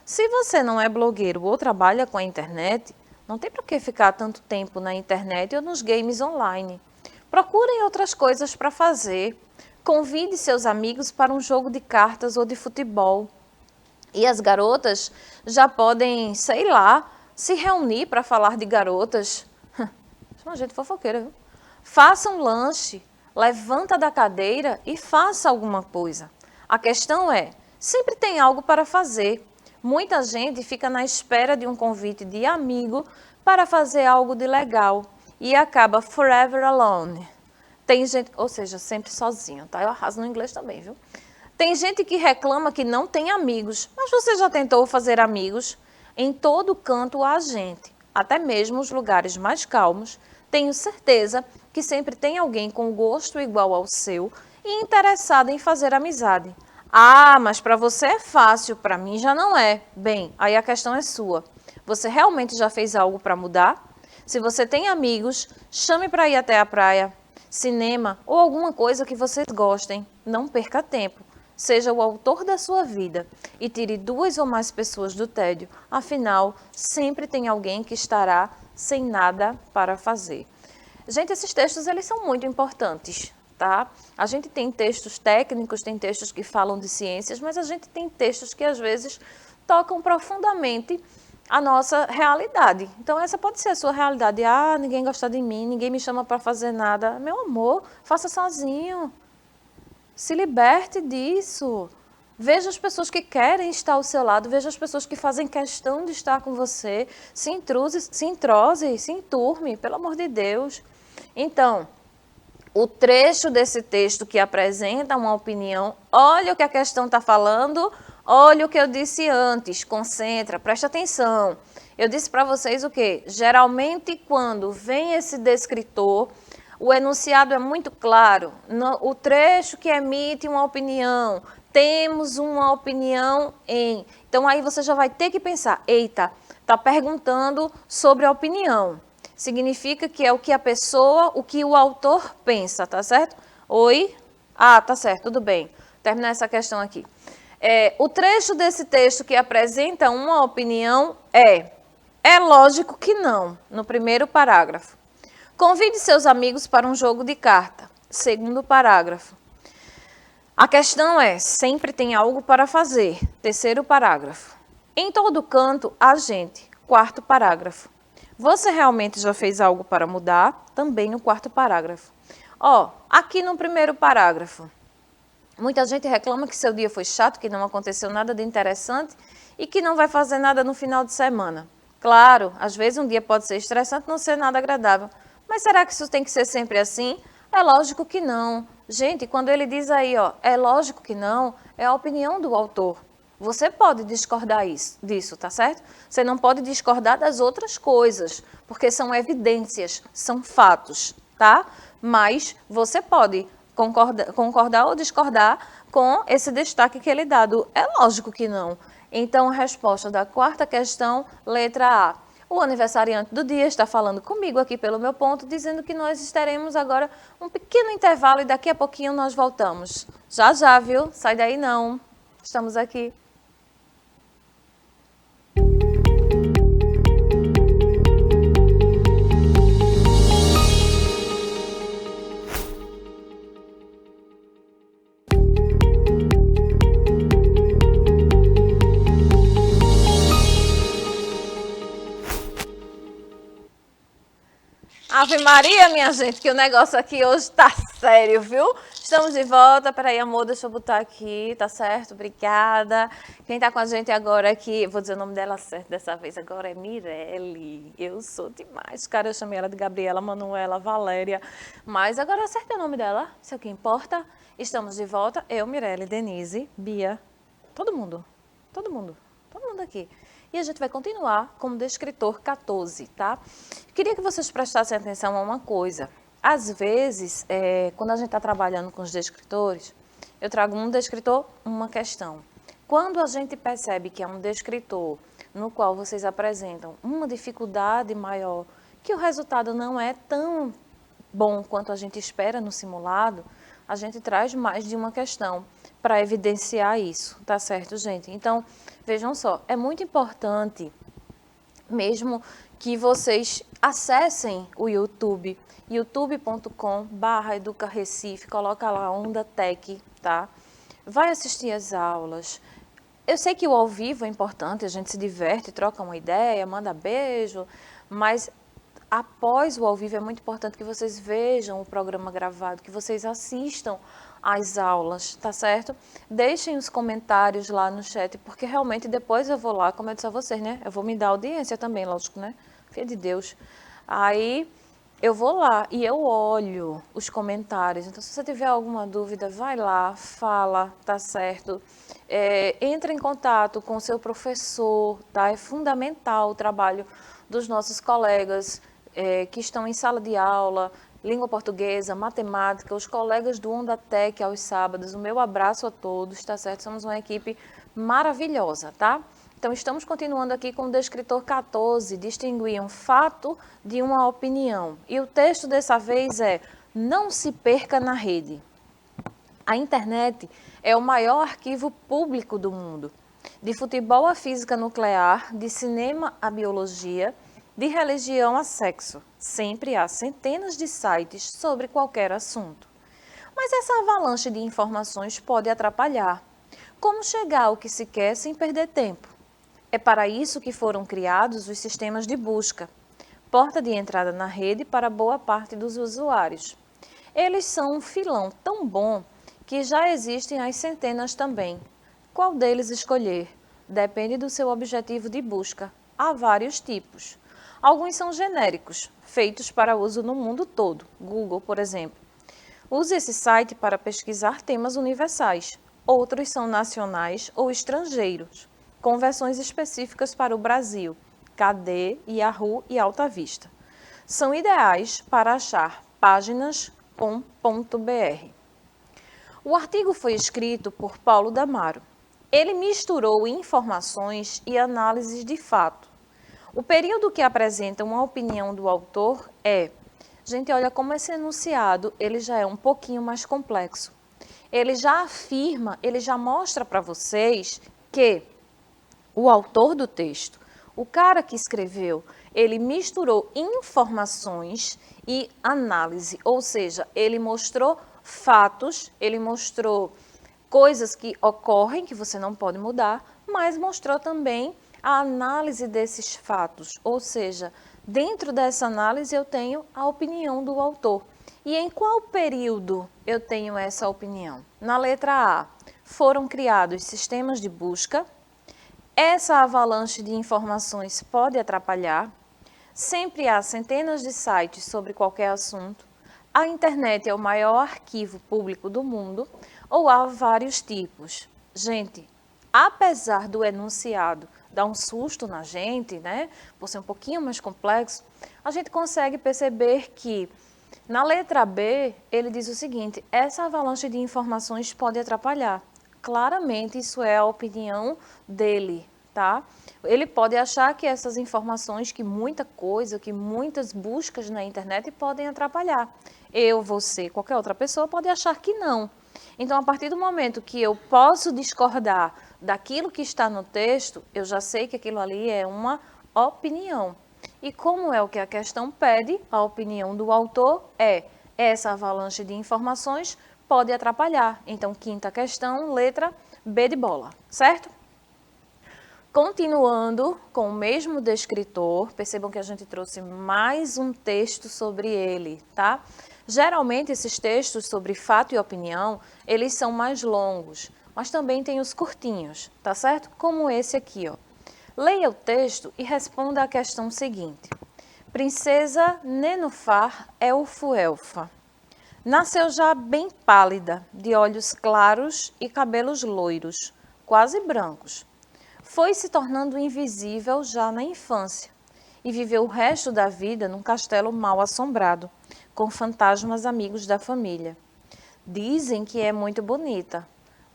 A: Se você não é blogueiro ou trabalha com a internet, não tem por que ficar tanto tempo na internet ou nos games online. Procurem outras coisas para fazer. Convide seus amigos para um jogo de cartas ou de futebol. E as garotas já podem, sei lá, se reunir para falar de garotas. Chama gente fofoqueira, viu? Faça um lanche, levanta da cadeira e faça alguma coisa. A questão é, sempre tem algo para fazer. Muita gente fica na espera de um convite de amigo para fazer algo de legal e acaba forever alone. Tem gente, ou seja, sempre sozinho, tá? Eu arraso no inglês também, viu? Tem gente que reclama que não tem amigos, mas você já tentou fazer amigos? Em todo canto há gente, até mesmo os lugares mais calmos. Tenho certeza que sempre tem alguém com gosto igual ao seu e interessado em fazer amizade. Ah, mas para você é fácil, para mim já não é. Bem, aí a questão é sua. Você realmente já fez algo para mudar? Se você tem amigos, chame para ir até a praia, cinema ou alguma coisa que vocês gostem. Não perca tempo. Seja o autor da sua vida e tire 2 ou mais pessoas do tédio. Afinal, sempre tem alguém que estará sem nada para fazer. Gente, esses textos eles são muito importantes. Tá? A gente tem textos técnicos, tem textos que falam de ciências, mas a gente tem textos que às vezes tocam profundamente a nossa realidade. Então essa pode ser a sua realidade. Ah, ninguém gosta de mim, ninguém me chama para fazer nada. Meu amor, faça sozinho. Se liberte disso. Veja as pessoas que querem estar ao seu lado, veja as pessoas que fazem questão de estar com você. Se entrose, se enturme, pelo amor de Deus. Então, o trecho desse texto que apresenta uma opinião, olha o que a questão está falando, olha o que eu disse antes, concentra, presta atenção. Eu disse para vocês o quê? Geralmente, quando vem esse descritor, o enunciado é muito claro. O trecho que emite uma opinião, temos uma opinião em... Então, aí você já vai ter que pensar, eita, está perguntando sobre a opinião. Significa que é o que a pessoa, o que o autor pensa, tá certo? Oi? Ah, tá certo, tudo bem. Terminar essa questão aqui. O trecho desse texto que apresenta uma opinião é lógico que não, no primeiro parágrafo. Convide seus amigos para um jogo de carta, segundo parágrafo. A questão é, sempre tem algo para fazer, terceiro parágrafo. Em todo canto há gente, quarto parágrafo. Você realmente já fez algo para mudar? Também no quarto parágrafo. Aqui no primeiro parágrafo, muita gente reclama que seu dia foi chato, que não aconteceu nada de interessante e que não vai fazer nada no final de semana. Claro, às vezes um dia pode ser estressante, não ser nada agradável. Mas será que isso tem que ser sempre assim? É lógico que não. Gente, quando ele diz aí, é lógico que não, é a opinião do autor. Você pode discordar disso, tá certo? Você não pode discordar das outras coisas, porque são evidências, são fatos, tá? Mas você pode concordar ou discordar com esse destaque que ele dá do é lógico que não. Então, a resposta da quarta questão, letra A. O aniversariante do dia está falando comigo aqui pelo meu ponto, dizendo que nós teremos agora um pequeno intervalo e daqui a pouquinho nós voltamos. Já, já, viu? Sai daí não. Estamos aqui. Ave Maria, minha gente, que o negócio aqui hoje tá sério, viu? Estamos de volta. Peraí, amor, deixa eu botar aqui, tá certo? Obrigada. Quem tá com a gente agora aqui, vou dizer o nome dela certo dessa vez, agora é Mirelle. Eu sou demais, cara, eu chamei ela de Gabriela, Manuela, Valéria, mas agora eu acertei o nome dela, isso é o que importa. Estamos de volta, eu, Mirelle, Denise, Bia, todo mundo aqui. E a gente vai continuar como descritor 14, tá? Queria que vocês prestassem atenção a uma coisa. Às vezes, quando a gente está trabalhando com os descritores, eu trago um descritor, uma questão. Quando a gente percebe que é um descritor no qual vocês apresentam uma dificuldade maior, que o resultado não é tão bom quanto a gente espera no simulado, a gente traz mais de uma questão para evidenciar isso, tá certo, gente? Então, vejam só, é muito importante mesmo que vocês acessem o YouTube, youtube.com/educarecife, coloca lá Onda Tech, tá? Vai assistir as aulas. Eu sei que o ao vivo é importante, a gente se diverte, troca uma ideia, manda beijo, mas após o ao vivo é muito importante que vocês vejam o programa gravado, que vocês assistam às aulas, tá certo? Deixem os comentários lá no chat, porque realmente depois eu vou lá, como eu disse a vocês, né? Eu vou me dar audiência também, lógico, né? Filha de Deus. Aí eu vou lá e eu olho os comentários. Então, se você tiver alguma dúvida, vai lá, fala, tá certo? Entra em contato com o seu professor, tá? É fundamental o trabalho dos nossos colegas que estão em sala de aula, língua portuguesa, matemática, os colegas do Onda Tech aos sábados. O meu abraço a todos, tá certo? Somos uma equipe maravilhosa, tá? Então, estamos continuando aqui com o descritor 14, distinguir um fato de uma opinião. E o texto dessa vez é: não se perca na rede. A internet é o maior arquivo público do mundo. De futebol à física nuclear, de cinema à biologia, de religião a sexo. Sempre há centenas de sites sobre qualquer assunto. Mas essa avalanche de informações pode atrapalhar. Como chegar ao que se quer sem perder tempo? É para isso que foram criados os sistemas de busca, porta de entrada na rede para boa parte dos usuários. Eles são um filão tão bom que já existem as centenas também. Qual deles escolher? Depende do seu objetivo de busca. Há vários tipos. Alguns são genéricos, feitos para uso no mundo todo, Google, por exemplo. Use esse site para pesquisar temas universais. Outros são nacionais ou estrangeiros, com versões específicas para o Brasil, KD, Yahoo e Alta Vista. São ideais para achar páginas com.br. O artigo foi escrito por Paulo Damaro. Ele misturou informações e análises de fato. O período que apresenta uma opinião do autor é... Gente, olha como esse enunciado ele já é um pouquinho mais complexo. Ele já afirma, ele já mostra para vocês que o autor do texto, o cara que escreveu, ele misturou informações e análise, ou seja, ele mostrou fatos, ele mostrou coisas que ocorrem, que você não pode mudar, mas mostrou também a análise desses fatos, ou seja, dentro dessa análise eu tenho a opinião do autor. E em qual período eu tenho essa opinião? Na letra A, foram criados sistemas de busca. Essa avalanche de informações pode atrapalhar. Sempre há centenas de sites sobre qualquer assunto. A internet é o maior arquivo público do mundo. Ou há vários tipos. Gente, apesar do enunciado dar um susto na gente, né, por ser um pouquinho mais complexo, a gente consegue perceber que na letra B, ele diz o seguinte: essa avalanche de informações pode atrapalhar. Claramente, isso é a opinião dele, tá? Ele pode achar que essas informações, que muita coisa, que muitas buscas na internet podem atrapalhar. Eu, você, qualquer outra pessoa pode achar que não. Então, a partir do momento que eu posso discordar daquilo que está no texto, eu já sei que aquilo ali é uma opinião. E como é o que a questão pede, a opinião do autor é: essa avalanche de informações pode atrapalhar. Então, quinta questão, letra B de bola, certo? Continuando com o mesmo descritor, percebam que a gente trouxe mais um texto sobre ele, tá? Geralmente, esses textos sobre fato e opinião, eles são mais longos, mas também tem os curtinhos, tá certo? Como esse aqui, ó. Leia o texto e responda à questão seguinte. Princesa Nenufar Elfo-Elfa. Nasceu já bem pálida, de olhos claros e cabelos loiros, quase brancos. foi se tornando invisível já na infância e viveu o resto da vida num castelo mal assombrado, com fantasmas amigos da família. Dizem que é muito bonita,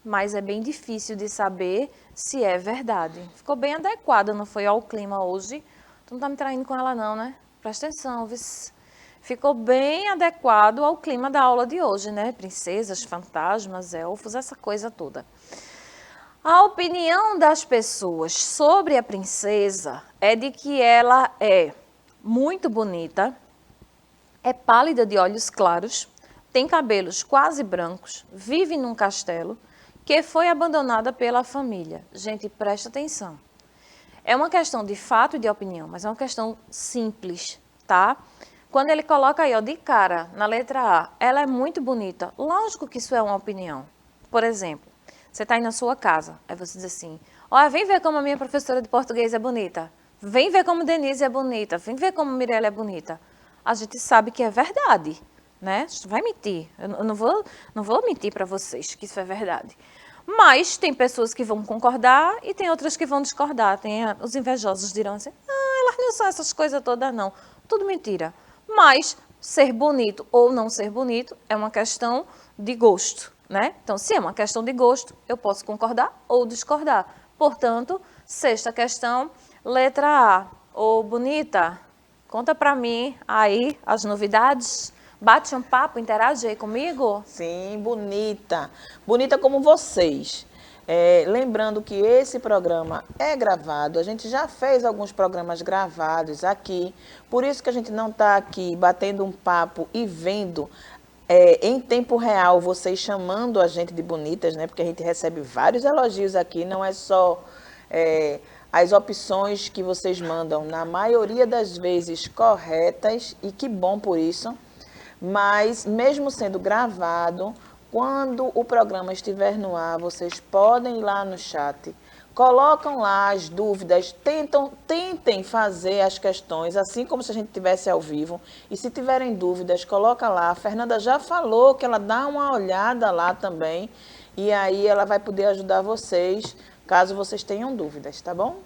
A: mas é bem difícil de saber se é verdade. Ficou bem adequada, não foi ao clima hoje? Tu não tá me traindo com ela não, né? Presta atenção, viu? Ficou bem adequado ao clima da aula de hoje, né? Princesas, fantasmas, elfos, essa coisa toda. A opinião das pessoas sobre a princesa é de que ela é muito bonita, é pálida de olhos claros, tem cabelos quase brancos, vive num castelo, que foi abandonada pela família. Gente, presta atenção. É uma questão de fato e de opinião, mas é uma questão simples, tá? Quando ele coloca aí, ó, de cara, na letra A, ela é muito bonita. Lógico que isso é uma opinião. Por exemplo, você está aí na sua casa, aí você diz assim, olha, vem ver como a minha professora de português é bonita. Vem ver como Denise é bonita. Vem ver como Mirella é bonita. A gente sabe que é verdade, né? Vai mentir. Eu não vou mentir para vocês que isso é verdade. Mas tem pessoas que vão concordar e tem outras que vão discordar. Os invejosos dirão assim, elas não são essas coisas todas não. Tudo mentira. Mas ser bonito ou não ser bonito é uma questão de gosto, né? Então, se é uma questão de gosto, eu posso concordar ou discordar. Portanto, sexta questão, letra A. Ô, bonita, conta pra mim aí as novidades. Bate um papo, interage aí comigo.
B: Sim, bonita. Bonita como vocês. Lembrando que esse programa é gravado, a gente já fez alguns programas gravados aqui, por isso que a gente não está aqui batendo um papo e vendo em tempo real vocês chamando a gente de bonitas, né? Porque a gente recebe vários elogios aqui, não é só as opções que vocês mandam, na maioria das vezes corretas, e que bom por isso, mas mesmo sendo gravado, quando o programa estiver no ar, vocês podem ir lá no chat, colocam lá as dúvidas, tentem fazer as questões, assim como se a gente estivesse ao vivo. E se tiverem dúvidas, coloca lá. A Fernanda já falou que ela dá uma olhada lá também, e aí ela vai poder ajudar vocês, caso vocês tenham dúvidas, tá bom?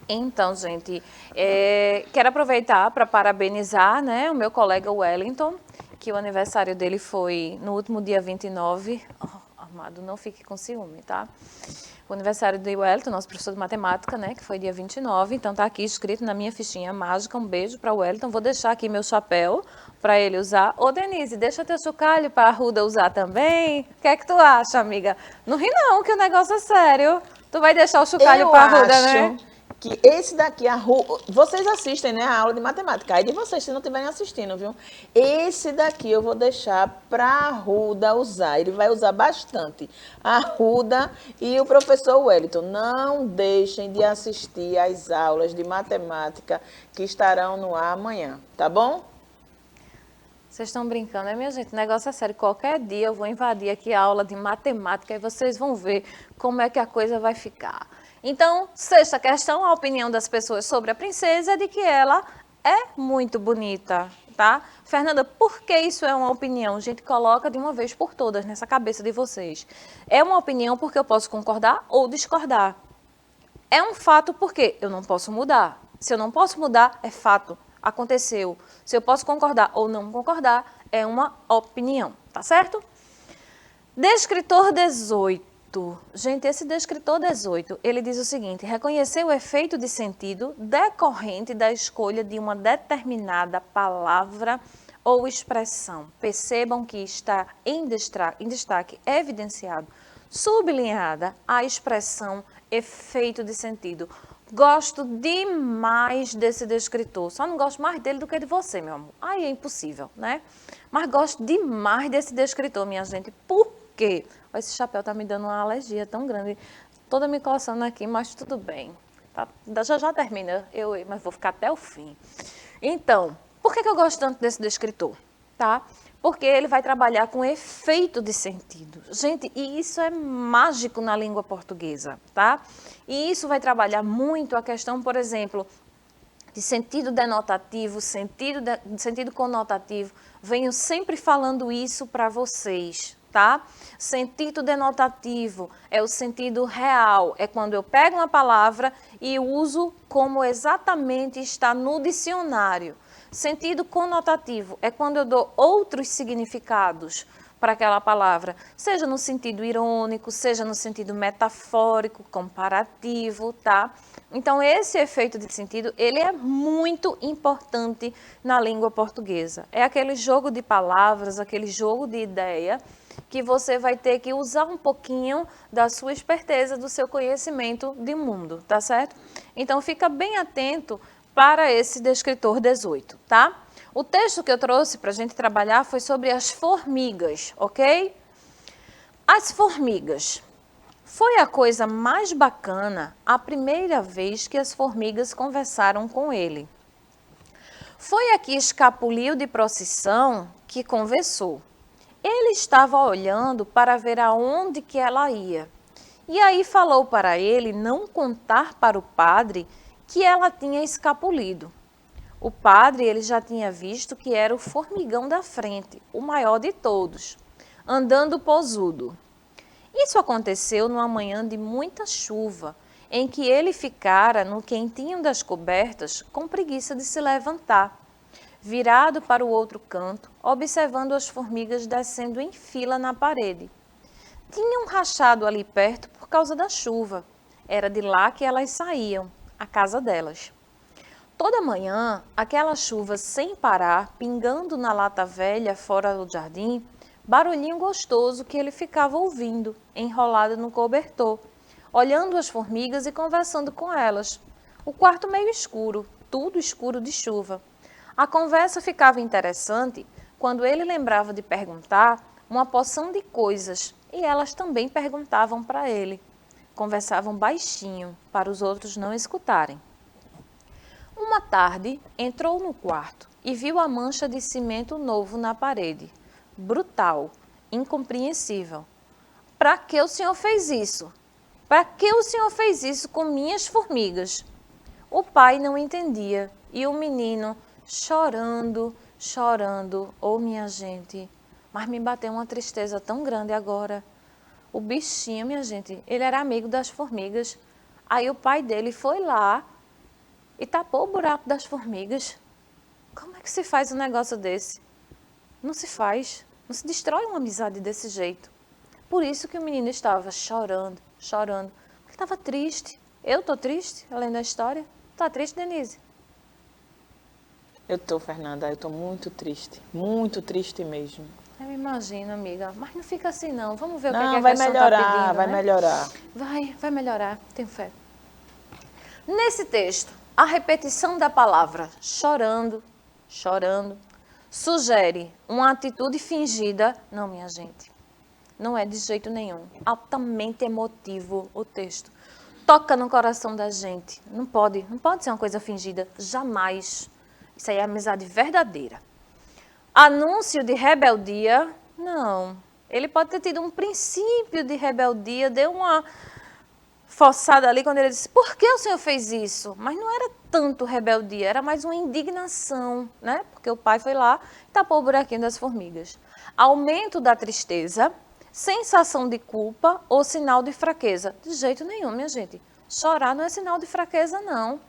A: Então, gente, quero aproveitar para parabenizar, né, o meu colega Wellington, que o aniversário dele foi no último dia 29. Amado, não fique com ciúme, tá? O aniversário do Wellington, nosso professor de matemática, né, que foi dia 29, então tá aqui escrito na minha fichinha mágica. Um beijo para o Wellington. Vou deixar aqui meu chapéu para ele usar. Ô, Denise, deixa teu chocalho para a Ruda usar também. O que é que tu acha, amiga? Não ri não, que o negócio é sério. Tu vai deixar o chocalho para a Ruda, né?
B: Que esse daqui, vocês assistem, né, a aula de matemática, aí de vocês, se não estiverem assistindo, viu? Esse daqui eu vou deixar para a Ruda usar, ele vai usar bastante. A Ruda e o professor Wellington, não deixem de assistir às aulas de matemática que estarão no ar amanhã, tá bom?
A: Vocês estão brincando, né, minha gente? O negócio é sério. Qualquer dia eu vou invadir aqui a aula de matemática e vocês vão ver como é que a coisa vai ficar. Então, sexta questão, a opinião das pessoas sobre a princesa é de que ela é muito bonita, tá? Fernanda, por que isso é uma opinião? A gente coloca de uma vez por todas nessa cabeça de vocês. É uma opinião porque eu posso concordar ou discordar. É um fato porque eu não posso mudar. Se eu não posso mudar, é fato. Aconteceu. Se eu posso concordar ou não concordar, é uma opinião, tá certo? Descritor 18. Gente, esse descritor 18, ele diz o seguinte: reconhecer o efeito de sentido decorrente da escolha de uma determinada palavra ou expressão. Percebam que está em destaque evidenciado, sublinhada, a expressão efeito de sentido. Gosto demais desse descritor, só não gosto mais dele do que de você, meu amor. Aí é impossível, né? Mas gosto demais desse descritor, minha gente. Por quê? Esse chapéu tá me dando uma alergia tão grande, toda me coçando aqui, mas tudo bem. Tá, já termina, mas vou ficar até o fim. Então, por que eu gosto tanto desse descritor? Tá? Porque ele vai trabalhar com efeito de sentido. Gente, e isso é mágico na língua portuguesa, tá? E isso vai trabalhar muito a questão, por exemplo, de sentido denotativo, sentido conotativo. Venho sempre falando isso para vocês, tá? Sentido denotativo é o sentido real, é quando eu pego uma palavra e uso como exatamente está no dicionário. Sentido conotativo é quando eu dou outros significados para aquela palavra, seja no sentido irônico, seja no sentido metafórico, comparativo, tá? Então, esse efeito de sentido, ele é muito importante na língua portuguesa. É aquele jogo de palavras, aquele jogo de ideia, que você vai ter que usar um pouquinho da sua esperteza, do seu conhecimento de mundo, tá certo? Então, fica bem atento para esse descritor 18, tá? O texto que eu trouxe para a gente trabalhar foi sobre as formigas, ok? As formigas. Foi a coisa mais bacana a primeira vez que as formigas conversaram com ele. Foi a que escapuliu de procissão que conversou. Ele estava olhando para ver aonde que ela ia. E aí falou para ele não contar para o padre que ela tinha escapulido. O padre ele já tinha visto que era o formigão da frente, o maior de todos, andando posudo. Isso aconteceu numa manhã de muita chuva, em que ele ficara no quentinho das cobertas com preguiça de se levantar, virado para o outro canto, observando as formigas descendo em fila na parede. Tinham rachado ali perto por causa da chuva. Era de lá que elas saíam, a casa delas. Toda manhã, aquela chuva sem parar, pingando na lata velha fora do jardim, barulhinho gostoso que ele ficava ouvindo, enrolado no cobertor, olhando as formigas e conversando com elas. O quarto meio escuro, tudo escuro de chuva. A conversa ficava interessante quando ele lembrava de perguntar uma porção de coisas e elas também perguntavam para ele. Conversavam baixinho, para os outros não escutarem. Uma tarde, entrou no quarto e viu a mancha de cimento novo na parede. Brutal, incompreensível. Para que o senhor fez isso? Para que o senhor fez isso com minhas formigas? O pai não entendia e o menino, chorando, chorando. Oh, minha gente, mas me bateu uma tristeza tão grande agora. O bichinho, minha gente, ele era amigo das formigas. Aí o pai dele foi lá e tapou o buraco das formigas. Como é que se faz um negócio desse? Não se faz, não se destrói uma amizade desse jeito. Por isso que o menino estava chorando, chorando, porque estava triste. Eu estou triste, além da história. Está triste, Denise?
B: Eu tô, Fernanda, eu tô muito triste mesmo.
A: Eu imagino, amiga, mas não fica assim não. Vamos ver o que
B: Não,
A: a
B: vai
A: questão
B: melhorar,
A: tá pedindo,
B: vai
A: né?
B: melhorar.
A: Vai melhorar, tenho fé. Nesse texto, a repetição da palavra chorando, chorando, sugere uma atitude fingida. Não, minha gente, não é de jeito nenhum. Altamente emotivo o texto. Toca no coração da gente. Não pode ser uma coisa fingida, jamais. Isso aí é amizade verdadeira. Anúncio de rebeldia, não. Ele pode ter tido um princípio de rebeldia, deu uma forçada ali quando ele disse, por que o senhor fez isso? Mas não era tanto rebeldia, era mais uma indignação, né? Porque o pai foi lá e tapou o buraquinho das formigas. Aumento da tristeza, sensação de culpa ou sinal de fraqueza. De jeito nenhum, minha gente. Chorar não é sinal de fraqueza, não.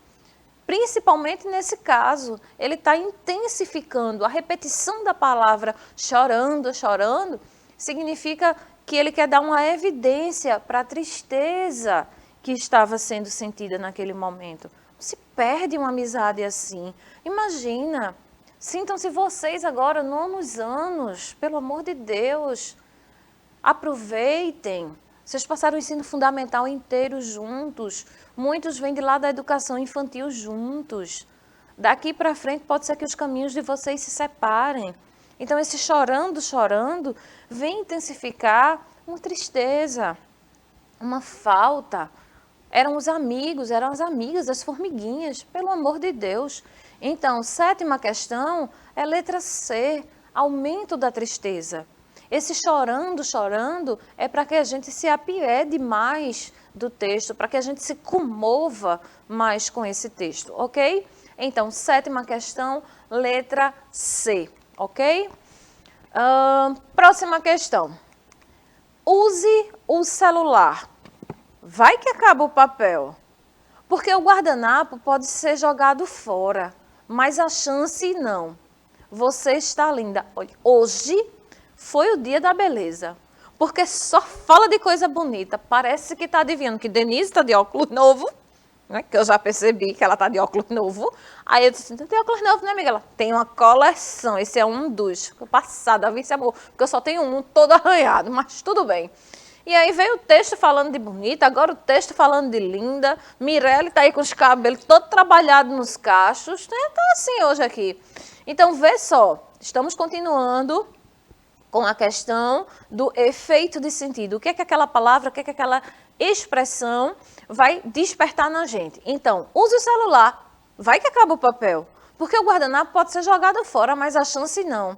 A: Principalmente nesse caso, ele está intensificando a repetição da palavra chorando, chorando, significa que ele quer dar uma evidência para a tristeza que estava sendo sentida naquele momento. Se perde uma amizade assim. Imagina, sintam-se vocês agora, nonos anos, pelo amor de Deus, aproveitem. Vocês passaram o ensino fundamental inteiro juntos. Muitos vêm de lá da educação infantil juntos. Daqui para frente pode ser que os caminhos de vocês se separem. Então esse chorando, chorando, vem intensificar uma tristeza, uma falta. Eram os amigos, eram as amigas, as formiguinhas, pelo amor de Deus. Então, sétima questão é letra C, aumento da tristeza. Esse chorando, chorando, é para que a gente se apiede mais do texto, para que a gente se comova mais com esse texto, ok? Então, sétima questão, letra C, ok? Próxima questão. use o celular. Vai que acaba o papel. Porque o guardanapo pode ser jogado fora, mas a chance não. Você está linda. Olha, hoje foi o dia da beleza. Porque só fala de coisa bonita. Parece que está adivinhando que Denise está de óculos novo, né? Que eu já percebi que ela está de óculos novo. Aí eu disse, tem óculos novo, né, amiga? Ela tem uma coleção. Esse é um dos. Passada, vi esse amor. Porque eu só tenho um todo arranhado, mas tudo bem. E aí veio o texto falando de bonita, agora o texto falando de linda. Mirelle está aí com os cabelos todo trabalhados nos cachos. Está assim hoje aqui. Então, vê só. Estamos continuando com a questão do efeito de sentido. O que é que aquela palavra, o que é que aquela expressão vai despertar na gente? Então, use o celular. Vai que acaba o papel. Porque o guardanapo pode ser jogado fora, mas a chance não.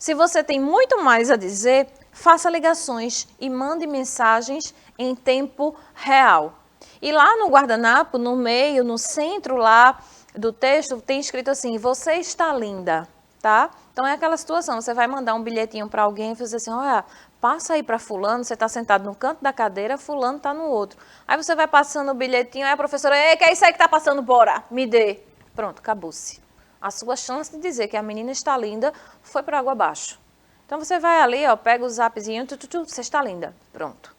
A: Se você tem muito mais a dizer, faça ligações e mande mensagens em tempo real. E lá no guardanapo, no meio, no centro lá do texto, tem escrito assim, você está linda, tá? Então é aquela situação, você vai mandar um bilhetinho para alguém e dizer assim, olha, passa aí para fulano, você está sentado no canto da cadeira, fulano está no outro. Aí você vai passando o bilhetinho, aí a professora, ei, que é isso aí que está passando, bora, me dê. Pronto, acabou-se. A sua chance de dizer que a menina está linda foi por água abaixo. Então você vai ali, ó, pega o zapzinho, você está linda. Pronto.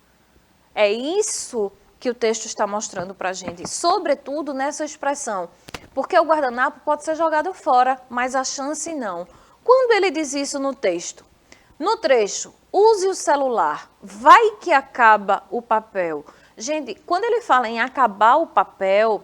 A: É isso que o texto está mostrando para a gente, sobretudo nessa expressão. Porque o guardanapo pode ser jogado fora, mas a chance não. Quando ele diz isso no texto? No trecho, use o celular, vai que acaba o papel. Gente, quando ele fala em acabar o papel,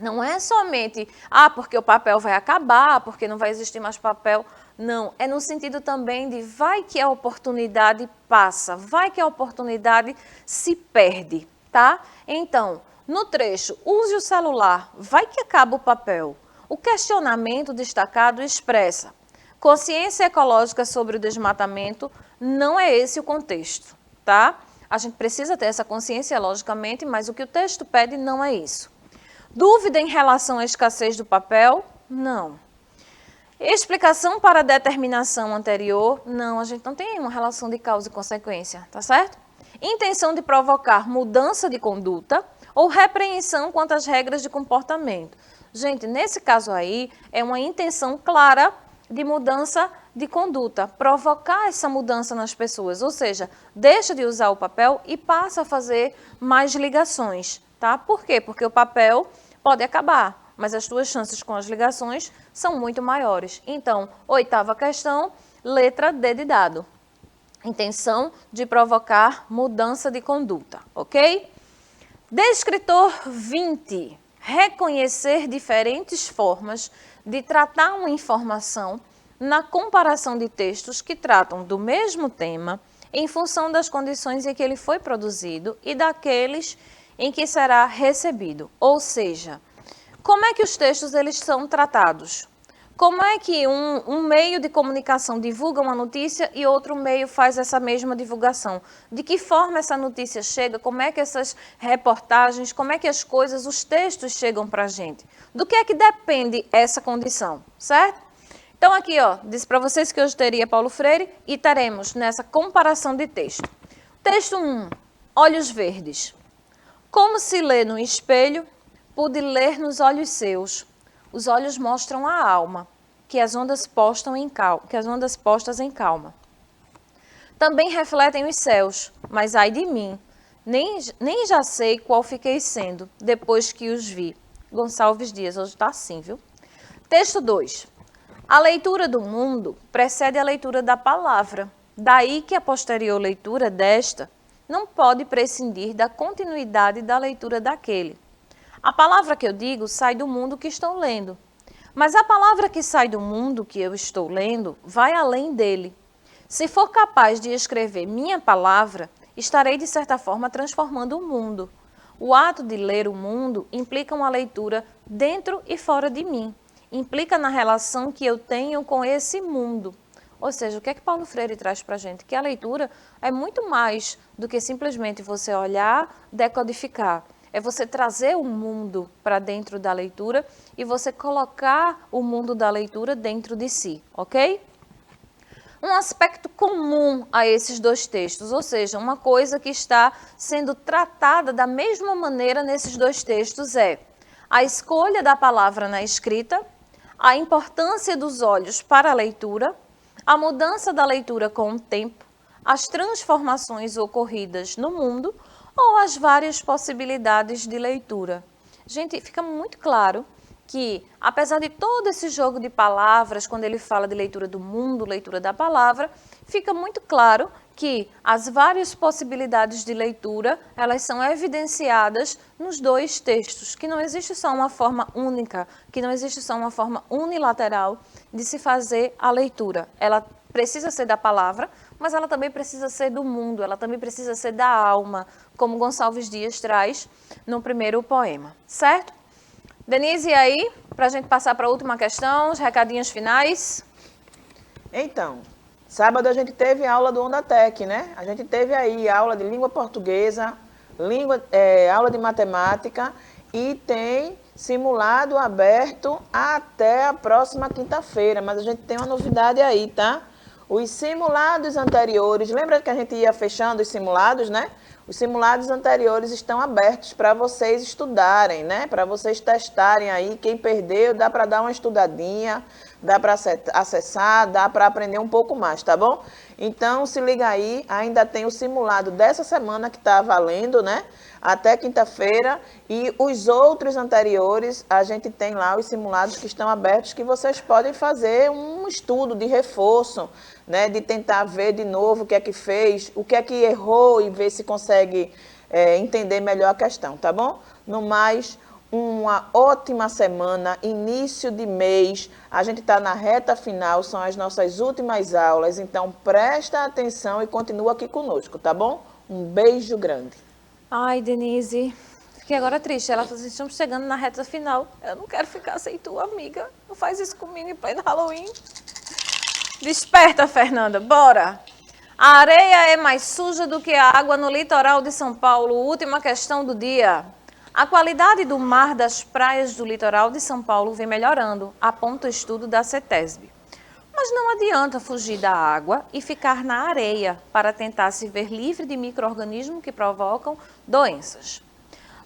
A: não é somente, porque o papel vai acabar, porque não vai existir mais papel. Não, é no sentido também de vai que a oportunidade passa, vai que a oportunidade se perde, tá? Então, no trecho, use o celular, vai que acaba o papel. O questionamento destacado expressa consciência ecológica sobre o desmatamento, não é esse o contexto, tá? A gente precisa ter essa consciência logicamente, mas o que o texto pede não é isso. Dúvida em relação à escassez do papel? Não. Explicação para a determinação anterior? Não, a gente não tem uma relação de causa e consequência, tá certo? Intenção de provocar mudança de conduta ou repreensão quanto às regras de comportamento. Gente, nesse caso aí, é uma intenção clara de mudança de conduta, provocar essa mudança nas pessoas, ou seja, deixa de usar o papel e passa a fazer mais ligações, tá? Por quê? Porque o papel pode acabar, mas as tuas chances com as ligações são muito maiores. Então, 8ª questão, letra D de dado. Intenção de provocar mudança de conduta, ok? Descritor 20. Reconhecer diferentes formas de tratar uma informação na comparação de textos que tratam do mesmo tema em função das condições em que ele foi produzido e daqueles em que será recebido. Ou seja, como é que os textos eles são tratados? Como é que um meio de comunicação divulga uma notícia e outro meio faz essa mesma divulgação? De que forma essa notícia chega? Como é que essas reportagens, como é que as coisas, os textos chegam para a gente? Do que é que depende essa condição, certo? Então aqui, ó, disse para vocês que hoje teria Paulo Freire e teremos nessa comparação de texto. Texto 1, olhos verdes. Como se lê no espelho, pude ler nos olhos seus. Os olhos mostram a alma, que as ondas postas em calma. Também refletem os céus, mas ai de mim, nem já sei qual fiquei sendo, depois que os vi. Gonçalves Dias, hoje está assim, viu? Texto 2. A leitura do mundo precede a leitura da palavra. Daí que a posterior leitura desta não pode prescindir da continuidade da leitura daquele. A palavra que eu digo sai do mundo que estou lendo, mas a palavra que sai do mundo que eu estou lendo vai além dele. Se for capaz de escrever minha palavra, estarei de certa forma transformando o mundo. O ato de ler o mundo implica uma leitura dentro e fora de mim, implica na relação que eu tenho com esse mundo. Ou seja, o que é que Paulo Freire traz para a gente? Que a leitura é muito mais do que simplesmente você olhar, decodificar. É você trazer o mundo para dentro da leitura e você colocar o mundo da leitura dentro de si, ok? um aspecto comum a esses dois textos, ou seja, uma coisa que está sendo tratada da mesma maneira nesses dois textos é a escolha da palavra na escrita, a importância dos olhos para a leitura, a mudança da leitura com o tempo, as transformações ocorridas no mundo ou as várias possibilidades de leitura. Gente, fica muito claro que, apesar de todo esse jogo de palavras, quando ele fala de leitura do mundo, leitura da palavra, fica muito claro que as várias possibilidades de leitura, elas são evidenciadas nos dois textos, que não existe só uma forma única, que não existe só uma forma unilateral de se fazer a leitura. Ela precisa ser da palavra, mas ela também precisa ser do mundo, ela também precisa ser da alma, como Gonçalves Dias traz no primeiro poema, certo? Denise, e aí, para a gente passar para a última questão, os recadinhos finais?
B: Então, sábado a gente teve aula do Ondatec, né? A gente teve aí aula de língua portuguesa, aula de matemática e tem simulado aberto até a próxima quinta-feira. Mas a gente tem uma novidade aí, tá? Os simulados anteriores, lembra que a gente ia fechando os simulados, né? Os simulados anteriores estão abertos para vocês estudarem, né? Para vocês testarem aí. Quem perdeu, dá para dar uma estudadinha, dá para acessar, dá para aprender um pouco mais, tá bom? Então, se liga aí, ainda tem o simulado dessa semana que está valendo, né? Até quinta-feira. E os outros anteriores, a gente tem lá os simulados que estão abertos, que vocês podem fazer um estudo de reforço, né? De tentar ver de novo o que é que fez, o que é que errou e ver se consegue entender melhor a questão, tá bom? No mais, uma ótima semana, início de mês, a gente está na reta final, são as nossas últimas aulas, então presta atenção e continua aqui conosco, tá bom? Um beijo grande.
A: Ai, Denise, fiquei agora triste. Ela falou assim, estamos chegando na reta final. Eu não quero ficar sem tu, amiga. Não faz isso comigo em pleno Halloween. Desperta, Fernanda, bora! A areia é mais suja do que a água no litoral de São Paulo. Última questão do dia. A qualidade do mar das praias do litoral de São Paulo vem melhorando, aponta o estudo da CETESB. Mas não adianta fugir da água e ficar na areia para tentar se ver livre de micro-organismos que provocam doenças.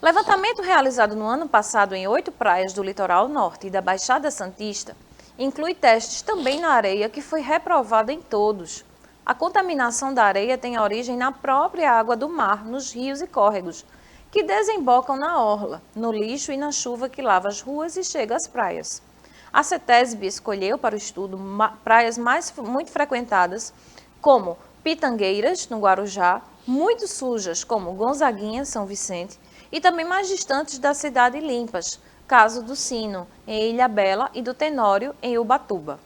A: Levantamento realizado no ano passado em 8 praias do litoral norte e da Baixada Santista inclui testes também na areia que foi reprovada em todos. A contaminação da areia tem origem na própria água do mar, nos rios e córregos, que desembocam na orla, no lixo e na chuva que lava as ruas e chega às praias. A CETESB escolheu para o estudo praias muito frequentadas, como Pitangueiras, no Guarujá, muito sujas, como Gonzaguinha, São Vicente, e também mais distantes da cidade limpas, Caso do Sino, em Ilhabela, e do Tenório, em Ubatuba.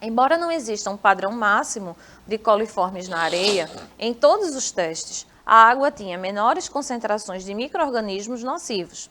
A: Embora não exista um padrão máximo de coliformes na areia, em todos os testes, a água tinha menores concentrações de micro-organismos nocivos.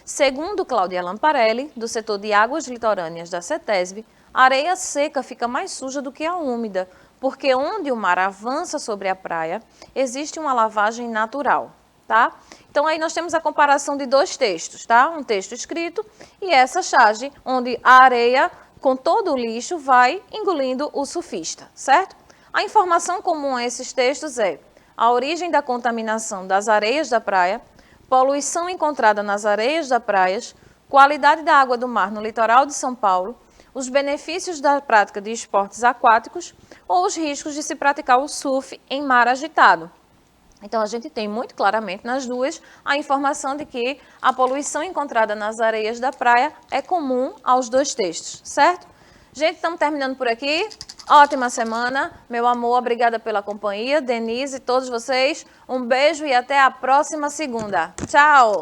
A: Segundo Cláudia Lamparelli, do setor de águas litorâneas da CETESB, a areia seca fica mais suja do que a úmida, porque onde o mar avança sobre a praia, existe uma lavagem natural, tá? Então aí nós temos a comparação de dois textos, tá? Um texto escrito e essa charge, onde a areia, com todo o lixo, vai engolindo o surfista, certo? A informação comum a esses textos é a origem da contaminação das areias da praia, poluição encontrada nas areias das praias, qualidade da água do mar no litoral de São Paulo, os benefícios da prática de esportes aquáticos ou os riscos de se praticar o surf em mar agitado. Então, a gente tem muito claramente nas duas a informação de que a poluição encontrada nas areias da praia é comum aos dois textos, certo? Gente, estamos terminando por aqui. Ótima semana, meu amor, obrigada pela companhia. Denise e todos vocês, um beijo e até a próxima segunda. Tchau!